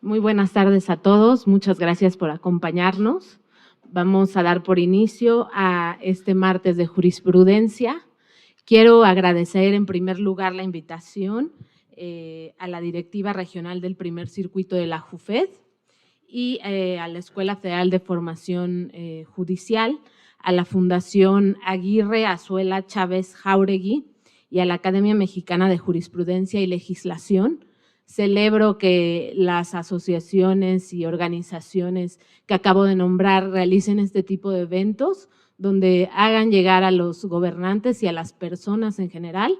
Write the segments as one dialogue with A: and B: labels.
A: Muy buenas tardes a todos, muchas gracias por acompañarnos. Vamos a dar por inicio a este martes de jurisprudencia. Quiero agradecer en primer lugar la invitación a la directiva regional del primer circuito de la JUFED y a la Escuela Federal de Formación Judicial, a la Fundación Aguirre Azuela Chávez Jáuregui y a la Academia Mexicana de Jurisprudencia y Legislación. Celebro que las asociaciones y organizaciones que acabo de nombrar realicen este tipo de eventos donde hagan llegar a los gobernantes y a las personas en general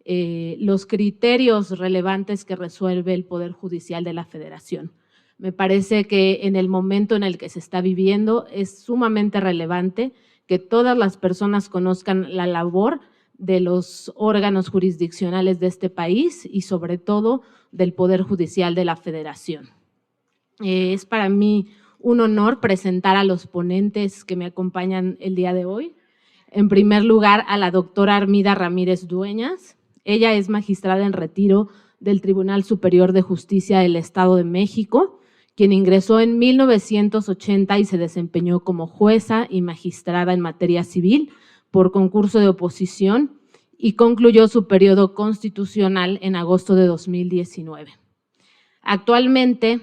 A: los criterios relevantes que resuelve el Poder Judicial de la Federación. Me parece que en el momento en el que se está viviendo es sumamente relevante que todas las personas conozcan la labor de los órganos jurisdiccionales de este país y sobre todo del Poder Judicial de la Federación. Es para mí un honor presentar a los ponentes que me acompañan el día de hoy. En primer lugar, a la doctora Armida Ramírez Dueñas. Ella es magistrada en retiro del Tribunal Superior de Justicia del Estado de México, quien ingresó en 1980 y se desempeñó como jueza y magistrada en materia civil por concurso de oposición y concluyó su periodo constitucional en agosto de 2019. Actualmente,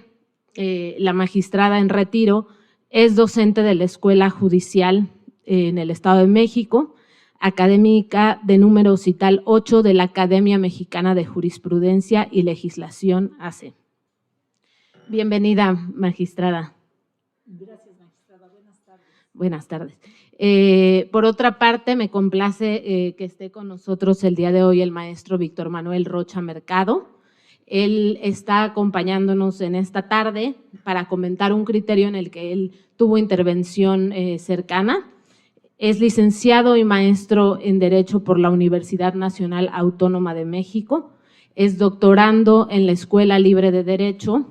A: la magistrada en retiro es docente de la Escuela Judicial en el Estado de México, académica de número cital 8 de la Academia Mexicana de Jurisprudencia y Legislación AC. Bienvenida, magistrada.
B: Gracias, magistrada. Buenas tardes.
A: Buenas tardes. Por otra parte, me complace que esté con nosotros el día de hoy el maestro Víctor Manuel Rocha Mercado. Él está acompañándonos en esta tarde para comentar un criterio en el que él tuvo intervención cercana. Es licenciado y maestro en Derecho por la Universidad Nacional Autónoma de México. Es doctorando en la Escuela Libre de Derecho.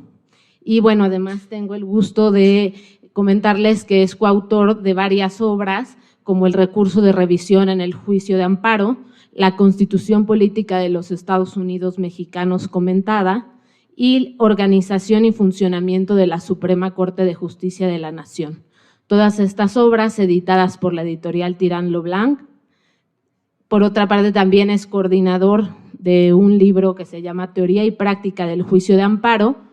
A: Y bueno, además tengo el gusto de comentarles que es coautor de varias obras, como el recurso de revisión en el juicio de amparo, la Constitución Política de los Estados Unidos Mexicanos comentada y organización y funcionamiento de la Suprema Corte de Justicia de la Nación. Todas estas obras editadas por la editorial Tirán lo Blanc. Por otra parte, también es coordinador de un libro que se llama Teoría y Práctica del Juicio de Amparo,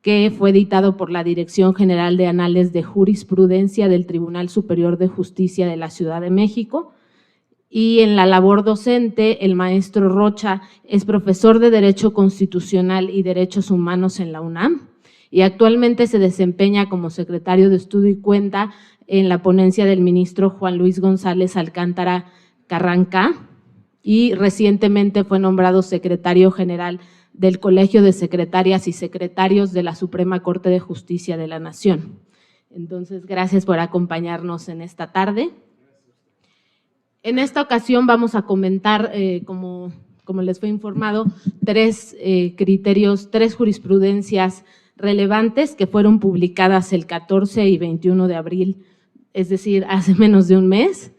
A: que fue editado por la Dirección General de Anales de Jurisprudencia del Tribunal Superior de Justicia de la Ciudad de México. Y en la labor docente, el maestro Rocha es profesor de Derecho Constitucional y Derechos Humanos en la UNAM y actualmente se desempeña como secretario de Estudio y Cuenta en la ponencia del ministro Juan Luis González Alcántara Carrancá y recientemente fue nombrado secretario general del Colegio de Secretarias y Secretarios de la Suprema Corte de Justicia de la Nación. Entonces, gracias por acompañarnos en esta tarde. En esta ocasión vamos a comentar, como les fue informado, tres criterios, tres jurisprudencias relevantes que fueron publicadas el 14 y 21 de abril, es decir, hace menos de un mes,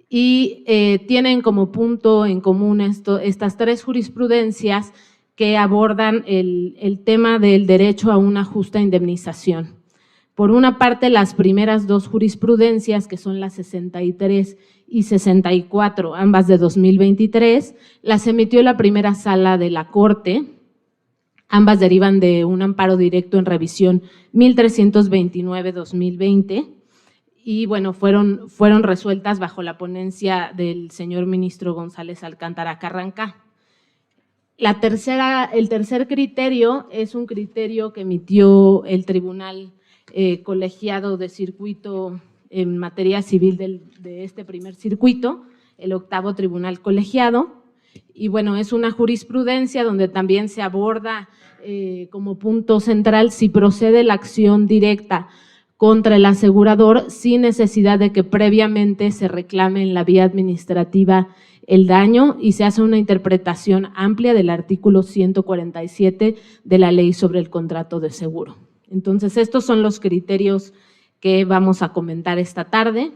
A: y tienen como punto en común estas tres jurisprudencias que abordan el tema del derecho a una justa indemnización. Por una parte, las primeras dos jurisprudencias, que son las 63 y 64, ambas de 2023, las emitió la primera sala de la Corte. Ambas derivan de un amparo directo en revisión 1329-2020 y bueno, fueron resueltas bajo la ponencia del señor ministro González Alcántara Carrancá. El tercer criterio es un criterio que emitió el Tribunal Colegiado de Circuito en materia civil de este primer circuito, el octavo Tribunal Colegiado, y bueno, es una jurisprudencia donde también se aborda como punto central si procede la acción directa contra el asegurador sin necesidad de que previamente se reclame en la vía administrativa el daño y se hace una interpretación amplia del artículo 147 de la Ley sobre el Contrato de Seguro. Entonces, estos son los criterios que vamos a comentar esta tarde.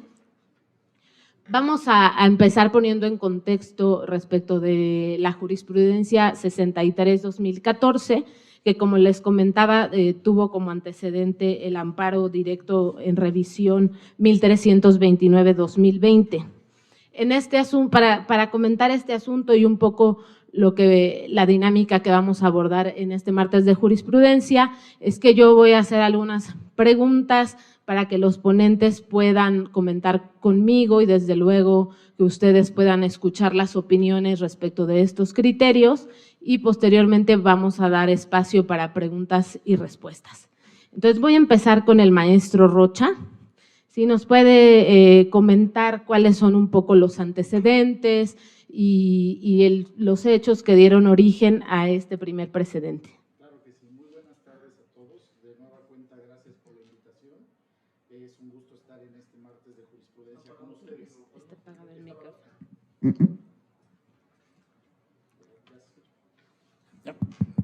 A: Vamos a empezar poniendo en contexto respecto de la jurisprudencia 63-2014, que como les comentaba, tuvo como antecedente el amparo directo en revisión 1329-2020. En este asunto, para comentar este asunto y un poco la dinámica que vamos a abordar en este martes de jurisprudencia, es que yo voy a hacer algunas preguntas para que los ponentes puedan comentar conmigo y desde luego que ustedes puedan escuchar las opiniones respecto de estos criterios y posteriormente vamos a dar espacio para preguntas y respuestas. Entonces voy a empezar con el maestro Rocha. Si nos puede comentar cuáles son un poco los antecedentes y los hechos que dieron origen a este primer precedente.
C: Claro que sí. Muy buenas tardes a todos. De nueva cuenta, gracias por la invitación. Es un gusto estar en este martes de jurisprudencia con ustedes.
A: Está apagado el micrófono.
C: Ya,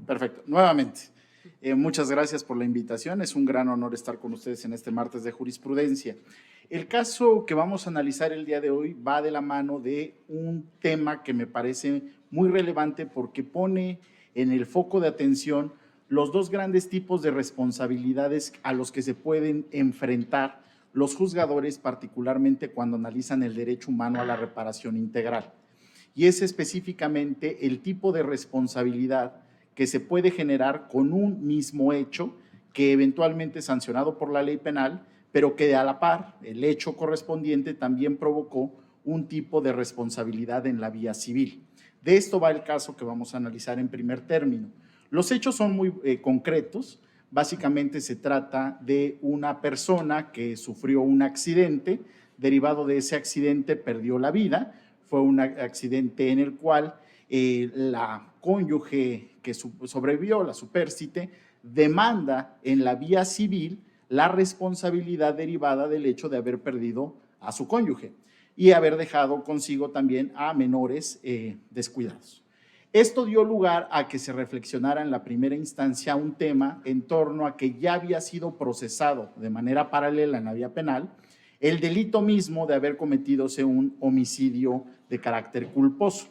C: perfecto. Nuevamente, muchas gracias por la invitación. Es un gran honor estar con ustedes en este martes de jurisprudencia. El caso que vamos a analizar el día de hoy va de la mano de un tema que me parece muy relevante porque pone en el foco de atención los dos grandes tipos de responsabilidades a los que se pueden enfrentar los juzgadores, particularmente cuando analizan el derecho humano a la reparación integral. Y es específicamente el tipo de responsabilidad que se puede generar con un mismo hecho que eventualmente es sancionado por la ley penal, pero que a la par el hecho correspondiente también provocó un tipo de responsabilidad en la vía civil. De esto va el caso que vamos a analizar en primer término. Los hechos son muy concretos. Básicamente se trata de una persona que sufrió un accidente, derivado de ese accidente perdió la vida. Fue un accidente en el cual la cónyuge que sobrevivió, la supérstite, demanda en la vía civil la responsabilidad derivada del hecho de haber perdido a su cónyuge y haber dejado consigo también a menores descuidados. Esto dio lugar a que se reflexionara en la primera instancia un tema en torno a que ya había sido procesado de manera paralela en la vía penal el delito mismo de haber cometido un homicidio de carácter culposo.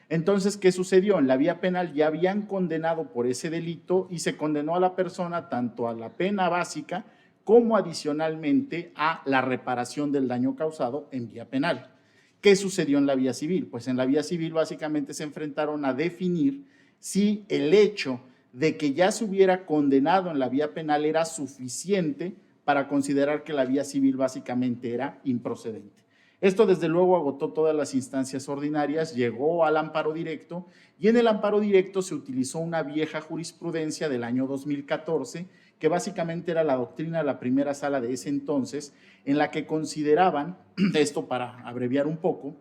C: Entonces, ¿qué sucedió? En la vía penal ya habían condenado por ese delito y se condenó a la persona tanto a la pena básica como adicionalmente a la reparación del daño causado en vía penal. ¿Qué sucedió en la vía civil? Pues en la vía civil básicamente se enfrentaron a definir si el hecho de que ya se hubiera condenado en la vía penal era suficiente para considerar que la vía civil básicamente era improcedente. Esto desde luego agotó todas las instancias ordinarias, llegó al amparo directo y en el amparo directo se utilizó una vieja jurisprudencia del año 2014 que básicamente era la doctrina de la primera sala de ese entonces, en la que consideraban, esto para abreviar un poco,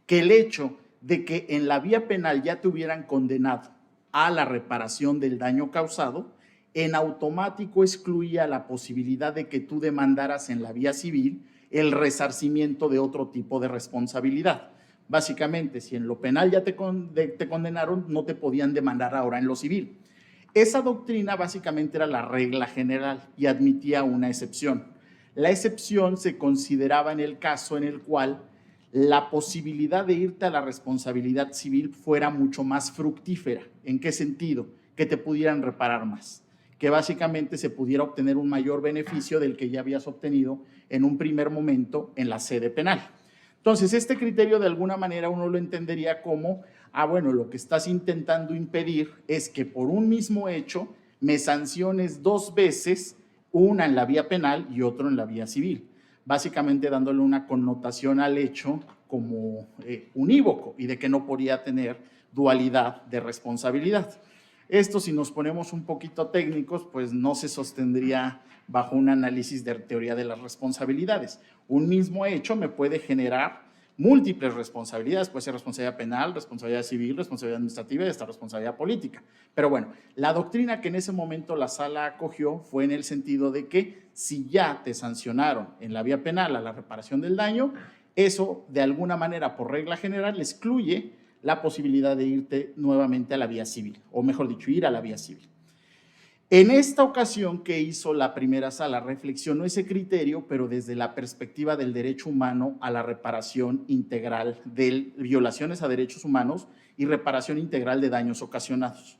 C: que el hecho de que en la vía penal ya te hubieran condenado a la reparación del daño causado, en automático excluía la posibilidad de que tú demandaras en la vía civil el resarcimiento de otro tipo de responsabilidad. Básicamente, si en lo penal ya te condenaron, no te podían demandar ahora en lo civil. Esa doctrina básicamente era la regla general y admitía una excepción. La excepción se consideraba en el caso en el cual la posibilidad de irte a la responsabilidad civil fuera mucho más fructífera. ¿En qué sentido? Que te pudieran reparar más, que básicamente se pudiera obtener un mayor beneficio del que ya habías obtenido en un primer momento en la sede penal. Entonces, este criterio de alguna manera uno lo entendería como, bueno, lo que estás intentando impedir es que por un mismo hecho me sanciones dos veces, una en la vía penal y otro en la vía civil, básicamente dándole una connotación al hecho como unívoco y de que no podía tener dualidad de responsabilidad. Esto, si nos ponemos un poquito técnicos, pues no se sostendría bajo un análisis de teoría de las responsabilidades. Un mismo hecho me puede generar múltiples responsabilidades, puede ser responsabilidad penal, responsabilidad civil, responsabilidad administrativa y hasta responsabilidad política. Pero bueno, la doctrina que en ese momento la sala acogió fue en el sentido de que si ya te sancionaron en la vía penal a la reparación del daño, eso de alguna manera por regla general excluye la posibilidad de irte nuevamente a la vía civil, o mejor dicho, ir a la vía civil. En esta ocasión, ¿qué hizo la primera sala? Reflexionó ese criterio, pero desde la perspectiva del derecho humano a la reparación integral de violaciones a derechos humanos y reparación integral de daños ocasionados.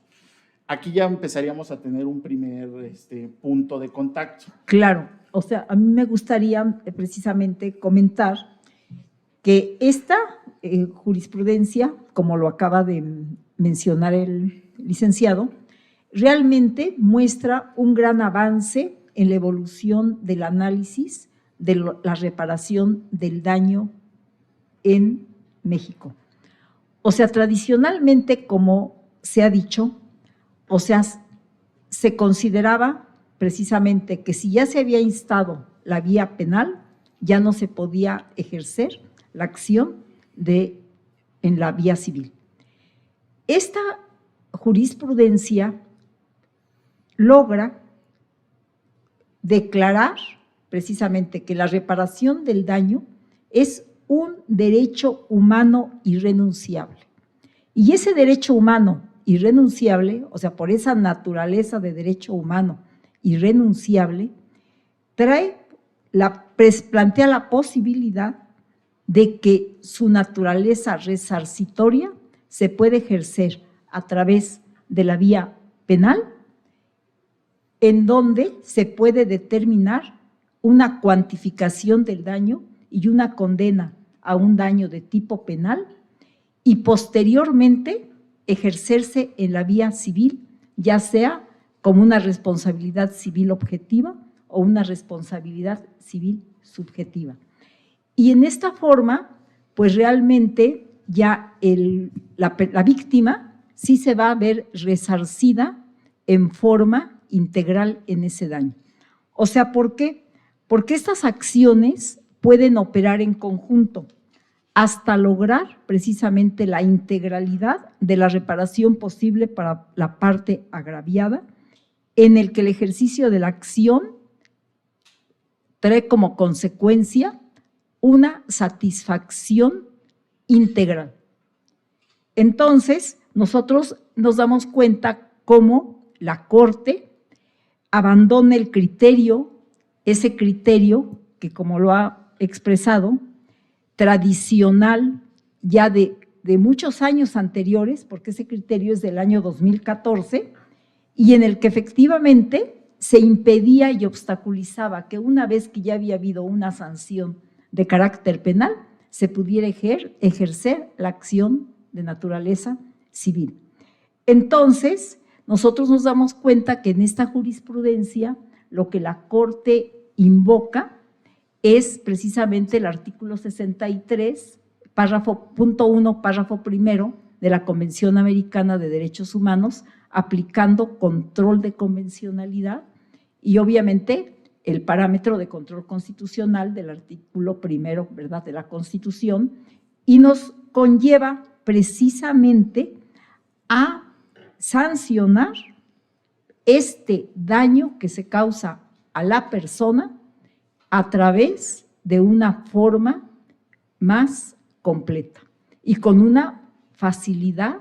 C: Aquí ya empezaríamos a tener un primer punto de contacto.
B: Claro, o sea, a mí me gustaría precisamente comentar que esta jurisprudencia, como lo acaba de mencionar el licenciado, realmente muestra un gran avance en la evolución del análisis de la reparación del daño en México. O sea, tradicionalmente, como se ha dicho, o sea, se consideraba precisamente que si ya se había instado la vía penal, ya no se podía ejercer la acción en la vía civil. Esta jurisprudencia logra declarar precisamente que la reparación del daño es un derecho humano irrenunciable. Y ese derecho humano irrenunciable, o sea, por esa naturaleza de derecho humano irrenunciable, plantea la posibilidad de que su naturaleza resarcitoria se puede ejercer a través de la vía penal, en donde se puede determinar una cuantificación del daño y una condena a un daño de tipo penal y posteriormente ejercerse en la vía civil, ya sea como una responsabilidad civil objetiva o una responsabilidad civil subjetiva. Y en esta forma, pues realmente ya la víctima sí se va a ver resarcida en forma integral en ese daño. O sea, ¿por qué? Porque estas acciones pueden operar en conjunto hasta lograr precisamente la integralidad de la reparación posible para la parte agraviada, en el que el ejercicio de la acción trae como consecuencia una satisfacción integral. Entonces, nosotros nos damos cuenta cómo la Corte abandona el criterio, ese criterio que, como lo ha expresado, tradicional ya de muchos años anteriores, porque ese criterio es del año 2014, y en el que efectivamente se impedía y obstaculizaba que una vez que ya había habido una sanción de carácter penal, se pudiera ejercer la acción de naturaleza civil. Entonces, nosotros nos damos cuenta que en esta jurisprudencia lo que la Corte invoca es precisamente el artículo 63, punto 1, párrafo primero de la Convención Americana de Derechos Humanos, aplicando control de convencionalidad y obviamente el parámetro de control constitucional del artículo primero, ¿verdad?, de la Constitución, y nos conlleva precisamente a sancionar este daño que se causa a la persona a través de una forma más completa y con una facilidad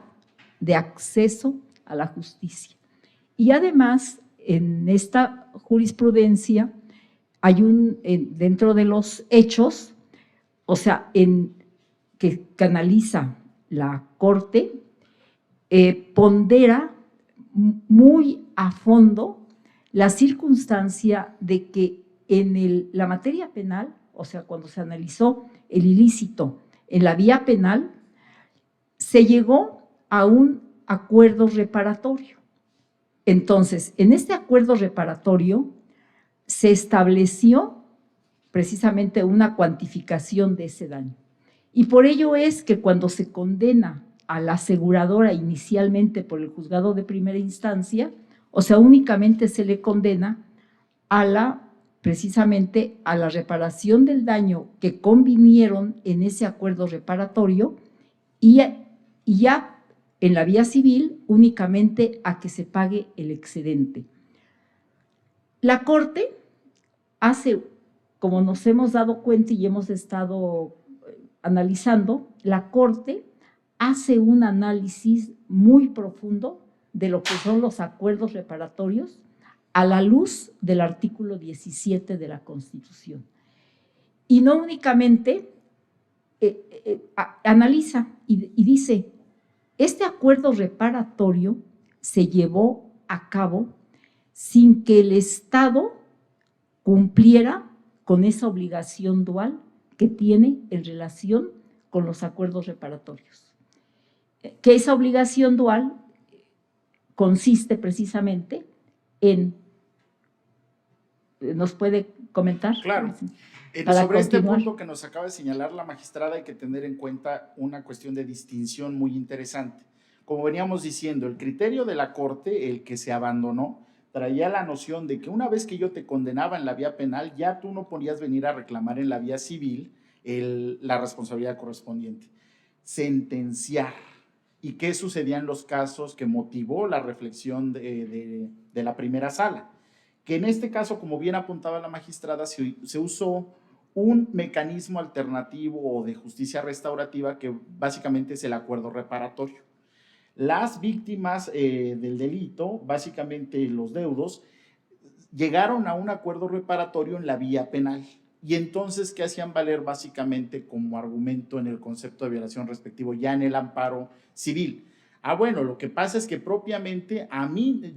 B: de acceso a la justicia. Y además, en esta jurisprudencia hay dentro de los hechos, o sea, que analiza la Corte, pondera muy a fondo la circunstancia de que en la materia penal, o sea, cuando se analizó el ilícito en la vía penal, se llegó a un acuerdo reparatorio. Entonces, en este acuerdo reparatorio se estableció precisamente una cuantificación de ese daño. Y por ello es que cuando se condena a la aseguradora inicialmente por el juzgado de primera instancia, o sea, únicamente se le condena precisamente a la reparación del daño que convinieron en ese acuerdo reparatorio y ya en la vía civil únicamente a que se pague el excedente. La Corte hace, como nos hemos dado cuenta y hemos estado analizando, la Corte hace un análisis muy profundo de lo que son los acuerdos reparatorios a la luz del artículo 17 de la Constitución. Y no únicamente analiza y dice, este acuerdo reparatorio se llevó a cabo sin que el Estado cumpliera con esa obligación dual que tiene en relación con los acuerdos reparatorios. Que esa obligación dual consiste precisamente en, ¿nos puede comentar?
C: Claro. Sobre este punto que nos acaba de señalar la magistrada, hay que tener en cuenta una cuestión de distinción muy interesante. Como veníamos diciendo, el criterio de la Corte, el que se abandonó, traía la noción de que una vez que yo te condenaba en la vía penal, ya tú no podías venir a reclamar en la vía civil la responsabilidad correspondiente. Sentenciar. ¿Y qué sucedía en los casos que motivó la reflexión de la primera sala? Que en este caso, como bien apuntaba la magistrada, se usó un mecanismo alternativo o de justicia restaurativa que básicamente es el acuerdo reparatorio. Las víctimas del delito, básicamente los deudos, llegaron a un acuerdo reparatorio en la vía penal. Y entonces, ¿qué hacían valer básicamente como argumento en el concepto de violación respectivo ya en el amparo civil? Bueno, lo que pasa es que propiamente a mí,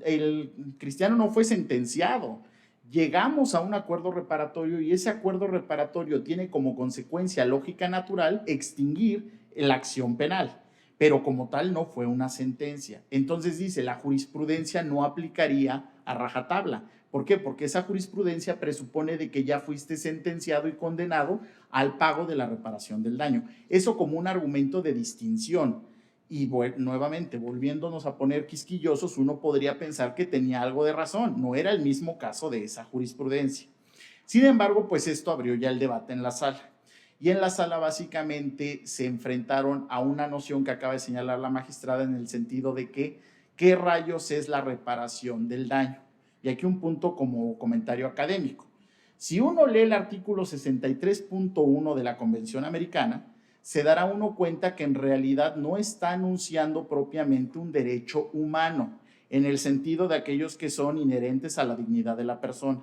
C: el cristiano no fue sentenciado. Llegamos a un acuerdo reparatorio y ese acuerdo reparatorio tiene como consecuencia lógica natural extinguir la acción penal, pero como tal no fue una sentencia. Entonces dice, la jurisprudencia no aplicaría a rajatabla. ¿Por qué? Porque esa jurisprudencia presupone de que ya fuiste sentenciado y condenado al pago de la reparación del daño. Eso como un argumento de distinción. Y nuevamente, volviéndonos a poner quisquillosos, uno podría pensar que tenía algo de razón, no era el mismo caso de esa jurisprudencia. Sin embargo, pues esto abrió ya el debate en la sala. Y en la sala básicamente se enfrentaron a una noción que acaba de señalar la magistrada en el sentido de que, ¿qué rayos es la reparación del daño? Y aquí un punto como comentario académico. Si uno lee el artículo 63.1 de la Convención Americana, se dará uno cuenta que en realidad no está anunciando propiamente un derecho humano, en el sentido de aquellos que son inherentes a la dignidad de la persona.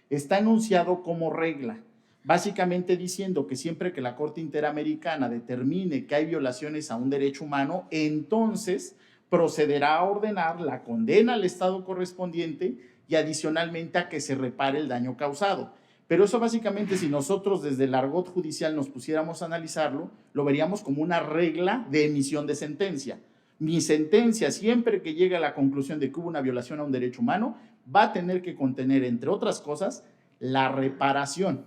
C: Está enunciado como regla, básicamente diciendo que siempre que la Corte Interamericana determine que hay violaciones a un derecho humano, entonces procederá a ordenar la condena al Estado correspondiente y adicionalmente a que se repare el daño causado. Pero eso básicamente, si nosotros desde el argot judicial nos pusiéramos a analizarlo, lo veríamos como una regla de emisión de sentencia. Mi sentencia, siempre que llegue a la conclusión de que hubo una violación a un derecho humano, va a tener que contener, entre otras cosas, la reparación.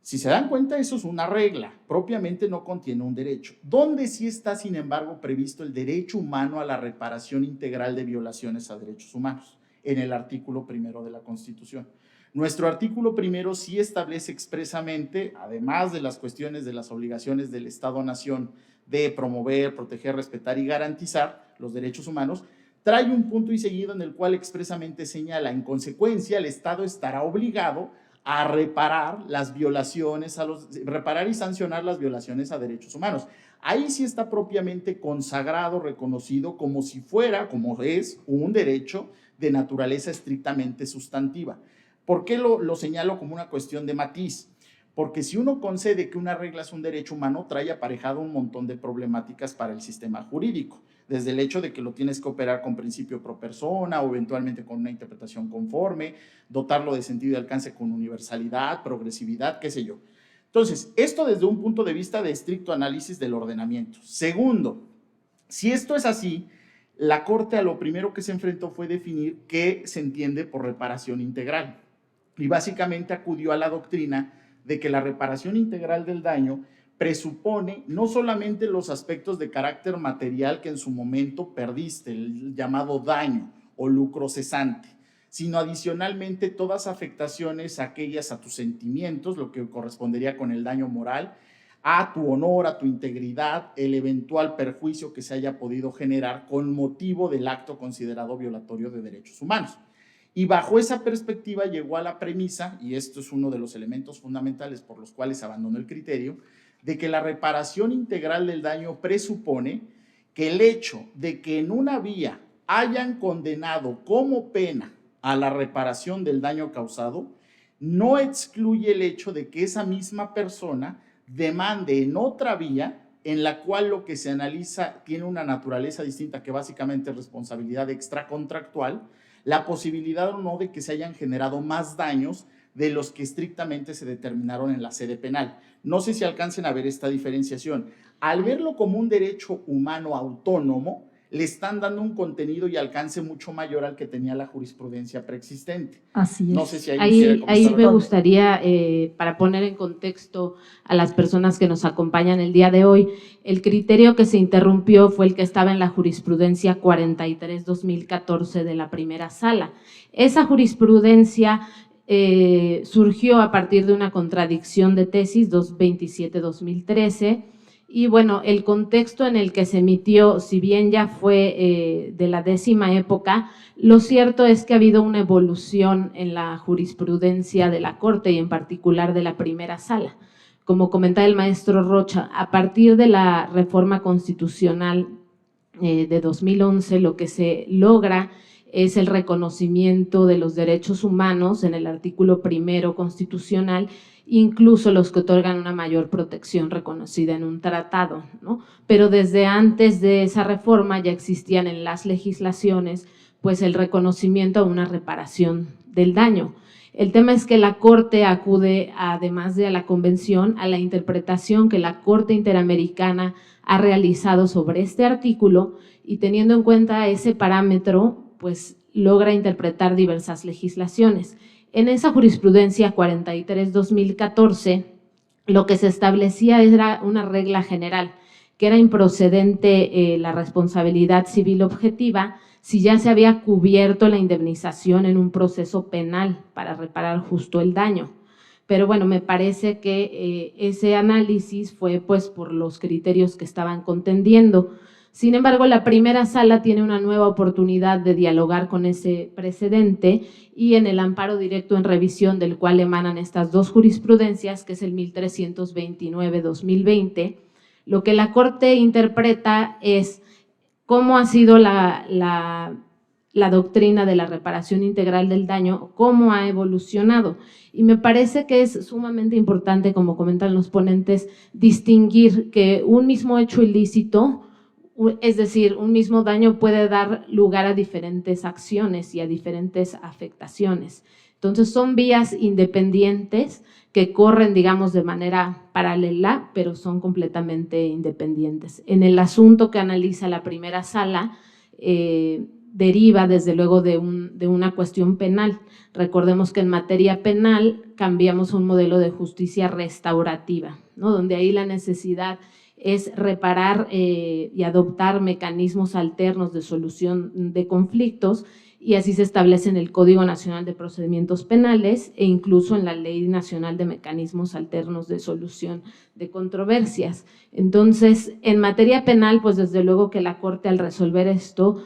C: Si se dan cuenta, eso es una regla, propiamente no contiene un derecho. ¿Dónde sí está, sin embargo, previsto el derecho humano a la reparación integral de violaciones a derechos humanos? En el artículo 1 de la Constitución. Nuestro artículo 1 sí establece expresamente, además de las cuestiones de las obligaciones del Estado-Nación de promover, proteger, respetar y garantizar los derechos humanos, trae un punto y seguido en el cual expresamente señala, en consecuencia, el Estado estará obligado a reparar las violaciones, reparar y sancionar las violaciones a derechos humanos. Ahí sí está propiamente consagrado, reconocido como si fuera, como es, un derecho de naturaleza estrictamente sustantiva. ¿Por qué lo señalo como una cuestión de matiz? Porque si uno concede que una regla es un derecho humano, trae aparejado un montón de problemáticas para el sistema jurídico, desde el hecho de que lo tienes que operar con principio pro persona o eventualmente con una interpretación conforme, dotarlo de sentido y alcance con universalidad, progresividad, qué sé yo. Entonces, esto desde un punto de vista de estricto análisis del ordenamiento. Segundo, si esto es así, la Corte a lo primero que se enfrentó fue definir qué se entiende por reparación integral. Y básicamente acudió a la doctrina de que la reparación integral del daño presupone no solamente los aspectos de carácter material que en su momento perdiste, el llamado daño o lucro cesante, sino adicionalmente todas afectaciones aquellas a tus sentimientos, lo que correspondería con el daño moral, a tu honor, a tu integridad, el eventual perjuicio que se haya podido generar con motivo del acto considerado violatorio de derechos humanos. Y bajo esa perspectiva llegó a la premisa, y esto es uno de los elementos fundamentales por los cuales abandonó el criterio, de que la reparación integral del daño presupone que el hecho de que en una vía hayan condenado como pena a la reparación del daño causado, no excluye el hecho de que esa misma persona demande en otra vía en la cual lo que se analiza tiene una naturaleza distinta, que básicamente es responsabilidad extracontractual, la posibilidad o no de que se hayan generado más daños de los que estrictamente se determinaron en la sede penal. No sé si alcancen a ver esta diferenciación. Al verlo como un derecho humano autónomo, le están dando un contenido y alcance mucho mayor al que tenía la jurisprudencia preexistente.
B: Así es.
C: No sé si ahí
A: me gustaría, para poner en contexto a las personas que nos acompañan el día de hoy, el criterio que se interrumpió fue el que estaba en la jurisprudencia 43-2014 de la primera sala. Esa jurisprudencia surgió a partir de una contradicción de tesis 227-2013. Y bueno, el contexto en el que se emitió, si bien ya fue de la 10ª época, lo cierto es que ha habido una evolución en la jurisprudencia de la Corte y en particular de la primera sala. Como comentaba el maestro Rocha, a partir de la reforma constitucional de 2011, lo que se logra es el reconocimiento de los derechos humanos en el artículo 1 constitucional, incluso los que otorgan una mayor protección reconocida en un tratado, ¿no? Pero desde antes de esa reforma ya existían en las legislaciones pues el reconocimiento a una reparación del daño. El tema es que la Corte acude, además de a la Convención, a la interpretación que la Corte Interamericana ha realizado sobre este artículo y teniendo en cuenta ese parámetro, pues logra interpretar diversas legislaciones. En esa jurisprudencia 43-2014, lo que se establecía era una regla general, que era improcedente la responsabilidad civil objetiva si ya se había cubierto la indemnización en un proceso penal para reparar justo el daño. Pero bueno, me parece que ese análisis fue pues por los criterios que estaban contendiendo. Sin embargo, la primera sala tiene una nueva oportunidad de dialogar con ese precedente y en el amparo directo en revisión del cual emanan estas dos jurisprudencias, que es el 1329-2020, lo que la Corte interpreta es cómo ha sido la doctrina de la reparación integral del daño, cómo ha evolucionado. Y me parece que es sumamente importante, como comentan los ponentes, distinguir que un mismo hecho ilícito, es decir, un mismo daño puede dar lugar a diferentes acciones y a diferentes afectaciones. Entonces son vías independientes que corren, digamos, de manera paralela, pero son completamente independientes. En el asunto que analiza la primera sala, deriva desde luego de una cuestión penal. Recordemos que en materia penal cambiamos un modelo de justicia restaurativa, ¿no? Donde ahí la necesidad es reparar y adoptar mecanismos alternos de solución de conflictos, y así se establece en el Código Nacional de Procedimientos Penales e incluso en la Ley Nacional de Mecanismos Alternos de Solución de Controversias. Entonces, en materia penal, pues desde luego que la Corte al resolver esto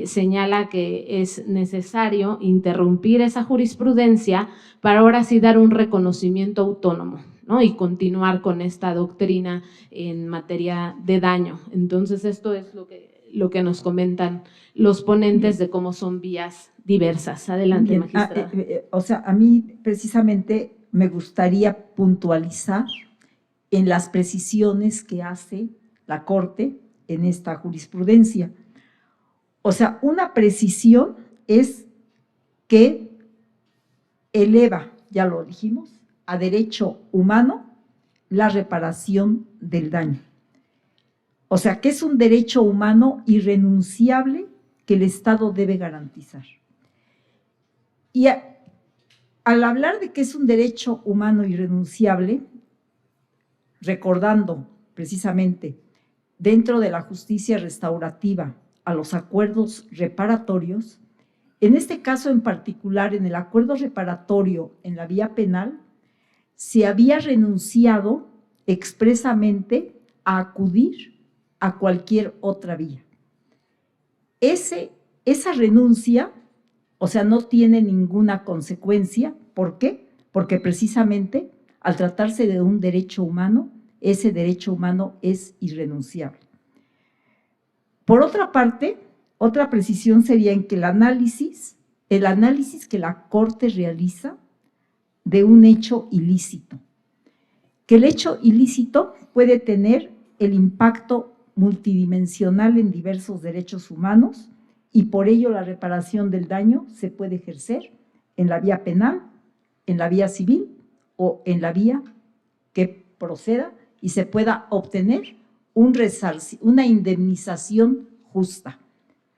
A: señala que es necesario interrumpir esa jurisprudencia para ahora sí dar un reconocimiento autónomo, ¿no? Y continuar con esta doctrina en materia de daño. Entonces, esto es lo que nos comentan los ponentes de cómo son vías diversas. Adelante, magistrada.
B: O sea, a mí precisamente me gustaría puntualizar en las precisiones que hace la Corte en esta jurisprudencia. O sea, una precisión es que eleva, ya lo dijimos, a derecho humano la reparación del daño. O sea, que es un derecho humano irrenunciable que el Estado debe garantizar. Y al hablar de que es un derecho humano irrenunciable, recordando precisamente dentro de la justicia restaurativa a los acuerdos reparatorios, en este caso en particular, en el acuerdo reparatorio en la vía penal, se había renunciado expresamente a acudir a cualquier otra vía. Esa renuncia, o sea, no tiene ninguna consecuencia. ¿Por qué? Porque precisamente al tratarse de un derecho humano, ese derecho humano es irrenunciable. Por otra parte, Otra precisión sería en que el análisis que la Corte realiza de un hecho ilícito, que el hecho ilícito puede tener el impacto multidimensional en diversos derechos humanos y por ello la reparación del daño se puede ejercer en la vía penal, en la vía civil o en la vía que proceda y se pueda obtener una indemnización justa,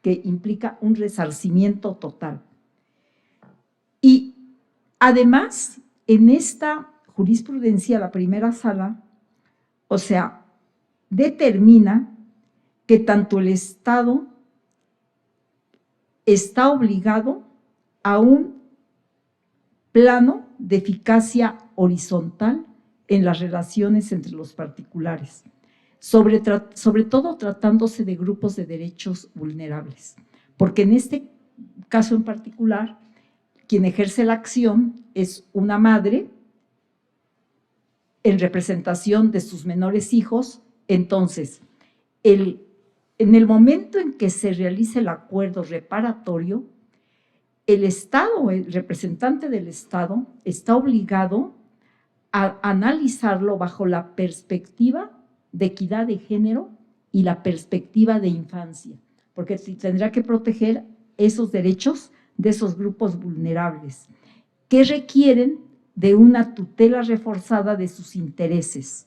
B: que implica un resarcimiento total. Y además, en esta jurisprudencia, la primera sala, o sea, determina que tanto el Estado está obligado a un plano de eficacia horizontal en las relaciones entre los particulares, sobre todo tratándose de grupos de derechos vulnerables, porque en este caso en particular, quien ejerce la acción es una madre en representación de sus menores hijos. Entonces, en el momento en que se realice el acuerdo reparatorio, el Estado, el representante del Estado, está obligado a analizarlo bajo la perspectiva de equidad de género y la perspectiva de infancia, porque tendrá que proteger esos derechos de esos grupos vulnerables que requieren de una tutela reforzada de sus intereses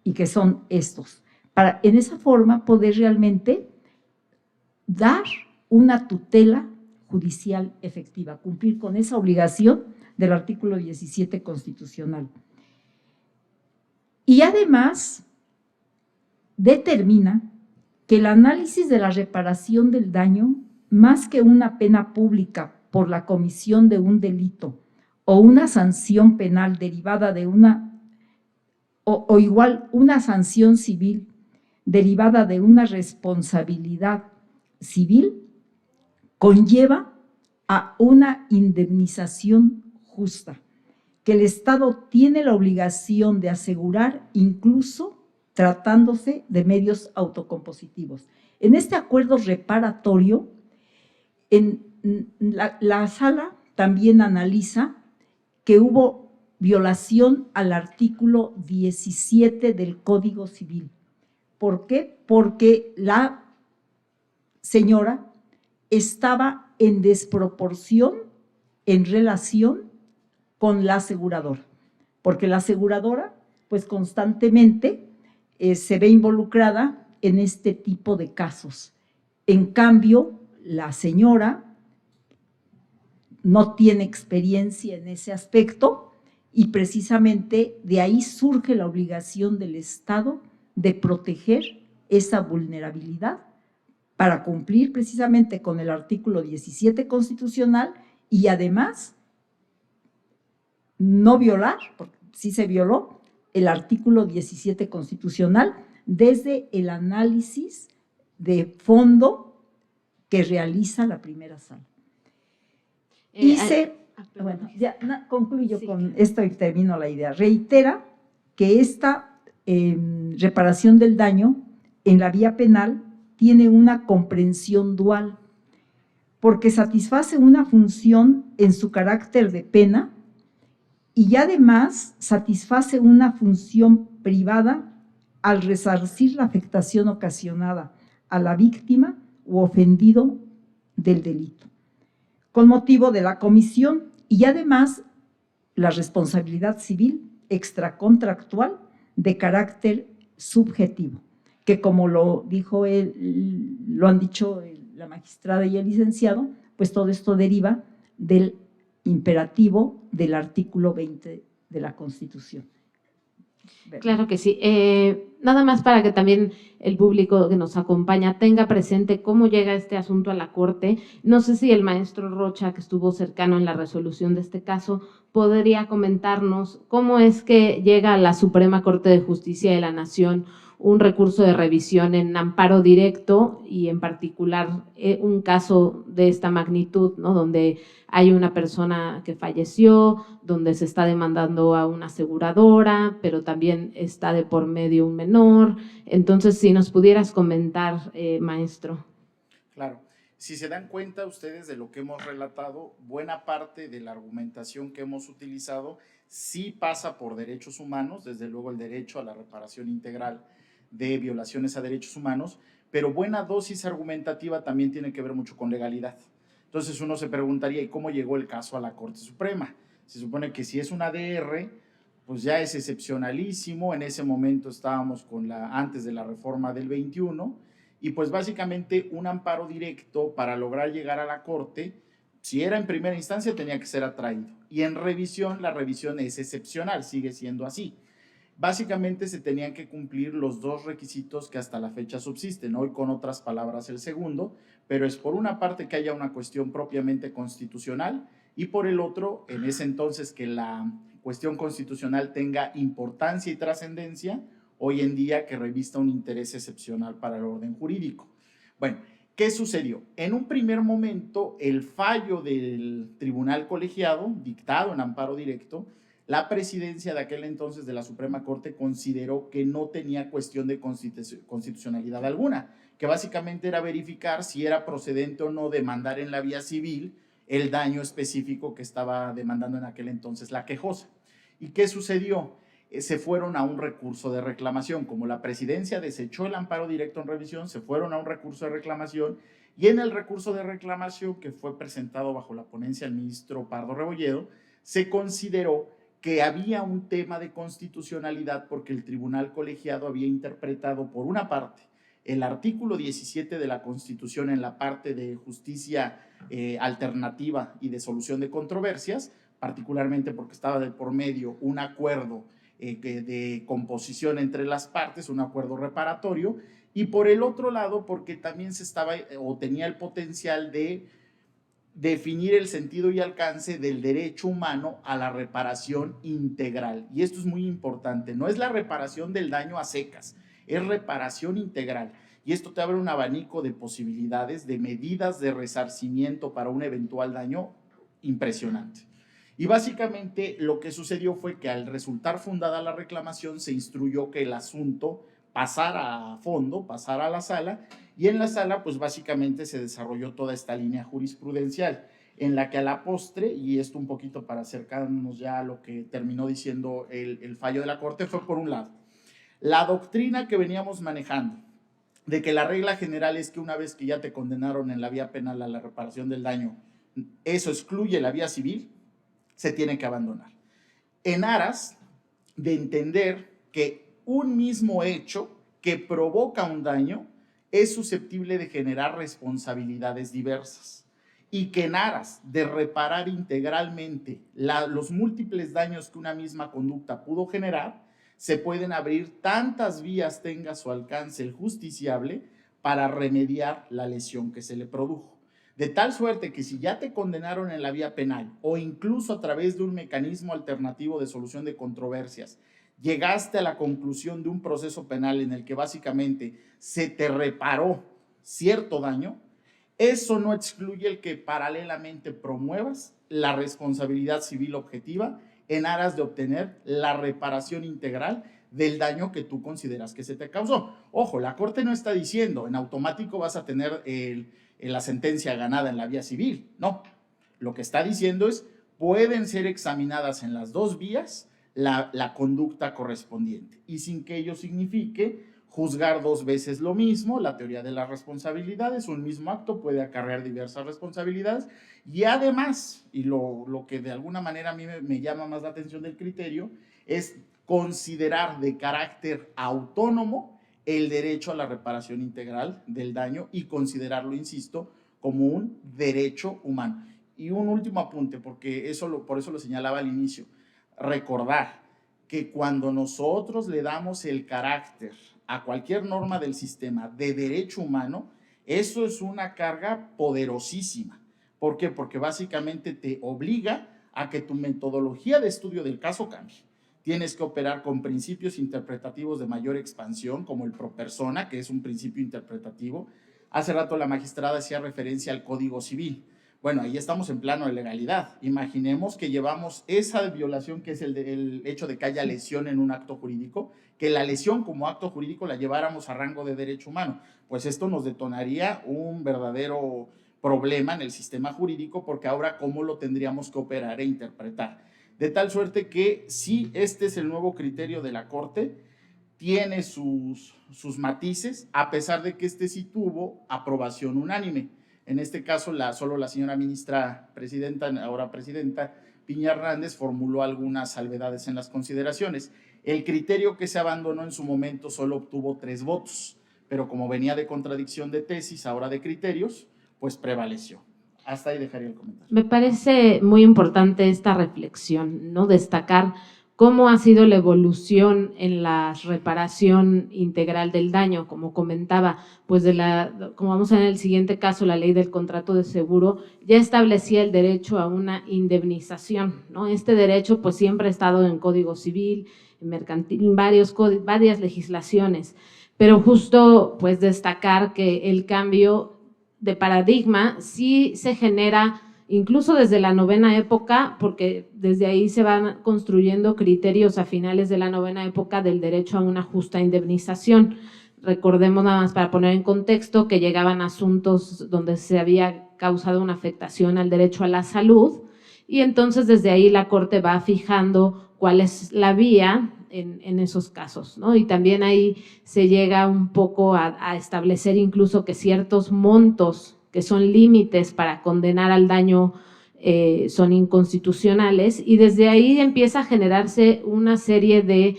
B: y que son estos, para en esa forma poder realmente dar una tutela judicial efectiva, cumplir con esa obligación del artículo 17 constitucional. Y además determina que el análisis de la reparación del daño, más que una pena pública por la comisión de un delito o una sanción penal derivada de o igual una sanción civil derivada de una responsabilidad civil, conlleva a una indemnización justa, que el Estado tiene la obligación de asegurar, incluso tratándose de medios autocompositivos. En este acuerdo reparatorio, la sala también analiza que hubo violación al artículo 17 del Código Civil. ¿Por qué? Porque la señora estaba en desproporción en relación con la aseguradora, porque la aseguradora pues constantemente se ve involucrada en este tipo de casos. En cambio, la señora no tiene experiencia en ese aspecto y precisamente de ahí surge la obligación del Estado de proteger esa vulnerabilidad para cumplir precisamente con el artículo 17 constitucional y además no violar, porque sí se violó, el artículo 17 constitucional desde el análisis de fondo que realiza la primera sala. Bueno, ya concluyo con esto y termino la idea. Reitera que esta reparación del daño en la vía penal tiene una comprensión dual, porque satisface una función en su carácter de pena y además satisface una función privada al resarcir la afectación ocasionada a la víctima u ofendido del delito, con motivo de la comisión y además la responsabilidad civil extracontractual de carácter subjetivo, que como lo dijo él, lo han dicho la magistrada y el licenciado, pues todo esto deriva del imperativo del artículo 20 de la Constitución.
A: Claro que sí. Nada más para que también el público que nos acompaña tenga presente cómo llega este asunto a la Corte. No sé si el maestro Rocha, que estuvo cercano en la resolución de este caso, podría comentarnos cómo es que llega a la Suprema Corte de Justicia de la Nación un recurso de revisión en amparo directo y en particular un caso de esta magnitud, ¿no? Donde hay una persona que falleció, donde se está demandando a una aseguradora, pero también está de por medio un menor. Entonces, si nos pudieras comentar, maestro.
C: Claro. Si se dan cuenta ustedes de lo que hemos relatado, buena parte de la argumentación que hemos utilizado sí pasa por derechos humanos, desde luego el derecho a la reparación integral de violaciones a derechos humanos, pero buena dosis argumentativa también tiene que ver mucho con legalidad. Entonces uno se preguntaría, ¿y cómo llegó el caso a la Corte Suprema? Se supone que si es una ADR, pues ya es excepcionalísimo. En ese momento estábamos antes de la reforma del 21, y pues básicamente un amparo directo para lograr llegar a la Corte, si era en primera instancia tenía que ser atraído, y en revisión, la revisión es excepcional, sigue siendo así. Básicamente se tenían que cumplir los dos requisitos que hasta la fecha subsisten, hoy con otras palabras el segundo, pero es por una parte que haya una cuestión propiamente constitucional, y por el otro, en ese entonces, que la cuestión constitucional tenga importancia y trascendencia, hoy en día que revista un interés excepcional para el orden jurídico. Bueno, ¿qué sucedió? En un primer momento, el fallo del tribunal colegiado, dictado en amparo directo, la presidencia de aquel entonces de la Suprema Corte consideró que no tenía cuestión de constitucionalidad alguna, que básicamente era verificar si era procedente o no demandar en la vía civil el daño específico que estaba demandando en aquel entonces la quejosa. ¿Y qué sucedió? Se fueron a un recurso de reclamación. Como la presidencia desechó el amparo directo en revisión, se fueron a un recurso de reclamación, y en el recurso de reclamación, que fue presentado bajo la ponencia del ministro Pardo Rebolledo, se consideró que había un tema de constitucionalidad porque el tribunal colegiado había interpretado, por una parte, el artículo 17 de la Constitución en la parte de justicia alternativa y de solución de controversias, particularmente porque estaba de por medio un acuerdo de composición entre las partes, un acuerdo reparatorio, y por el otro lado porque también se estaba o tenía el potencial de definir el sentido y alcance del derecho humano a la reparación integral. Y esto es muy importante, no es la reparación del daño a secas, es reparación integral. Y esto te abre un abanico de posibilidades, de medidas de resarcimiento para un eventual daño impresionante. Y básicamente lo que sucedió fue que al resultar fundada la reclamación se instruyó que el asunto pasara a fondo, pasara a la sala, y en la sala pues básicamente se desarrolló toda esta línea jurisprudencial en la que a la postre, y esto un poquito para acercarnos ya a lo que terminó diciendo el fallo de la Corte, fue por un lado la doctrina que veníamos manejando de que la regla general es que una vez que ya te condenaron en la vía penal a la reparación del daño, eso excluye la vía civil, se tiene que abandonar, en aras de entender que un mismo hecho que provoca un daño es susceptible de generar responsabilidades diversas, y que en aras de reparar integralmente los múltiples daños que una misma conducta pudo generar, se pueden abrir tantas vías tenga a su alcance el justiciable para remediar la lesión que se le produjo. De tal suerte que si ya te condenaron en la vía penal o incluso a través de un mecanismo alternativo de solución de controversias, llegaste a la conclusión de un proceso penal en el que básicamente se te reparó cierto daño, eso no excluye el que paralelamente promuevas la responsabilidad civil objetiva en aras de obtener la reparación integral del daño que tú consideras que se te causó. Ojo, la Corte no está diciendo en automático vas a tener la sentencia ganada en la vía civil, no. Lo que está diciendo es pueden ser examinadas en las dos vías la conducta correspondiente, y sin que ello signifique juzgar dos veces lo mismo. La teoría de las responsabilidades, un mismo acto puede acarrear diversas responsabilidades, y además, y lo que de alguna manera a mí me llama más la atención del criterio, es considerar de carácter autónomo el derecho a la reparación integral del daño y considerarlo, insisto, como un derecho humano. Y un último apunte, porque por eso lo señalaba al inicio, recordar que cuando nosotros le damos el carácter a cualquier norma del sistema de derecho humano, eso es una carga poderosísima. ¿Por qué? Porque básicamente te obliga a que tu metodología de estudio del caso cambie. Tienes que operar con principios interpretativos de mayor expansión, como el pro persona, que es un principio interpretativo. Hace rato la magistrada hacía referencia al Código Civil. Bueno, ahí estamos en plano de legalidad. Imaginemos que llevamos esa violación, que es el hecho de que haya lesión en un acto jurídico, que la lesión como acto jurídico la lleváramos a rango de derecho humano. Pues esto nos detonaría un verdadero problema en el sistema jurídico, porque ahora cómo lo tendríamos que operar e interpretar. De tal suerte que si este es el nuevo criterio de la Corte, tiene sus matices, a pesar de que este sí tuvo aprobación unánime. En este caso, solo la señora ministra presidenta, ahora presidenta, Piña Hernández, formuló algunas salvedades en las consideraciones. El criterio que se abandonó en su momento solo obtuvo 3 votos, pero como venía de contradicción de tesis, ahora de criterios, pues prevaleció. Hasta ahí dejaría el comentario.
A: Me parece muy importante esta reflexión, ¿no? Destacar cómo ha sido la evolución en la reparación integral del daño, como comentaba, pues como vamos a ver en el siguiente caso, la ley del contrato de seguro ya establecía el derecho a una indemnización, ¿no? Este derecho pues siempre ha estado en Código Civil, en mercantil, en varias legislaciones, pero justo pues destacar que el cambio de paradigma sí se genera incluso desde la novena época, porque desde ahí se van construyendo criterios a finales de la novena época del derecho a una justa indemnización. Recordemos nada más para poner en contexto que llegaban asuntos donde se había causado una afectación al derecho a la salud y entonces desde ahí la Corte va fijando cuál es la vía en esos casos, ¿no? Y también ahí se llega un poco a establecer incluso que ciertos montos que son límites para condenar al daño, son inconstitucionales y desde ahí empieza a generarse una serie de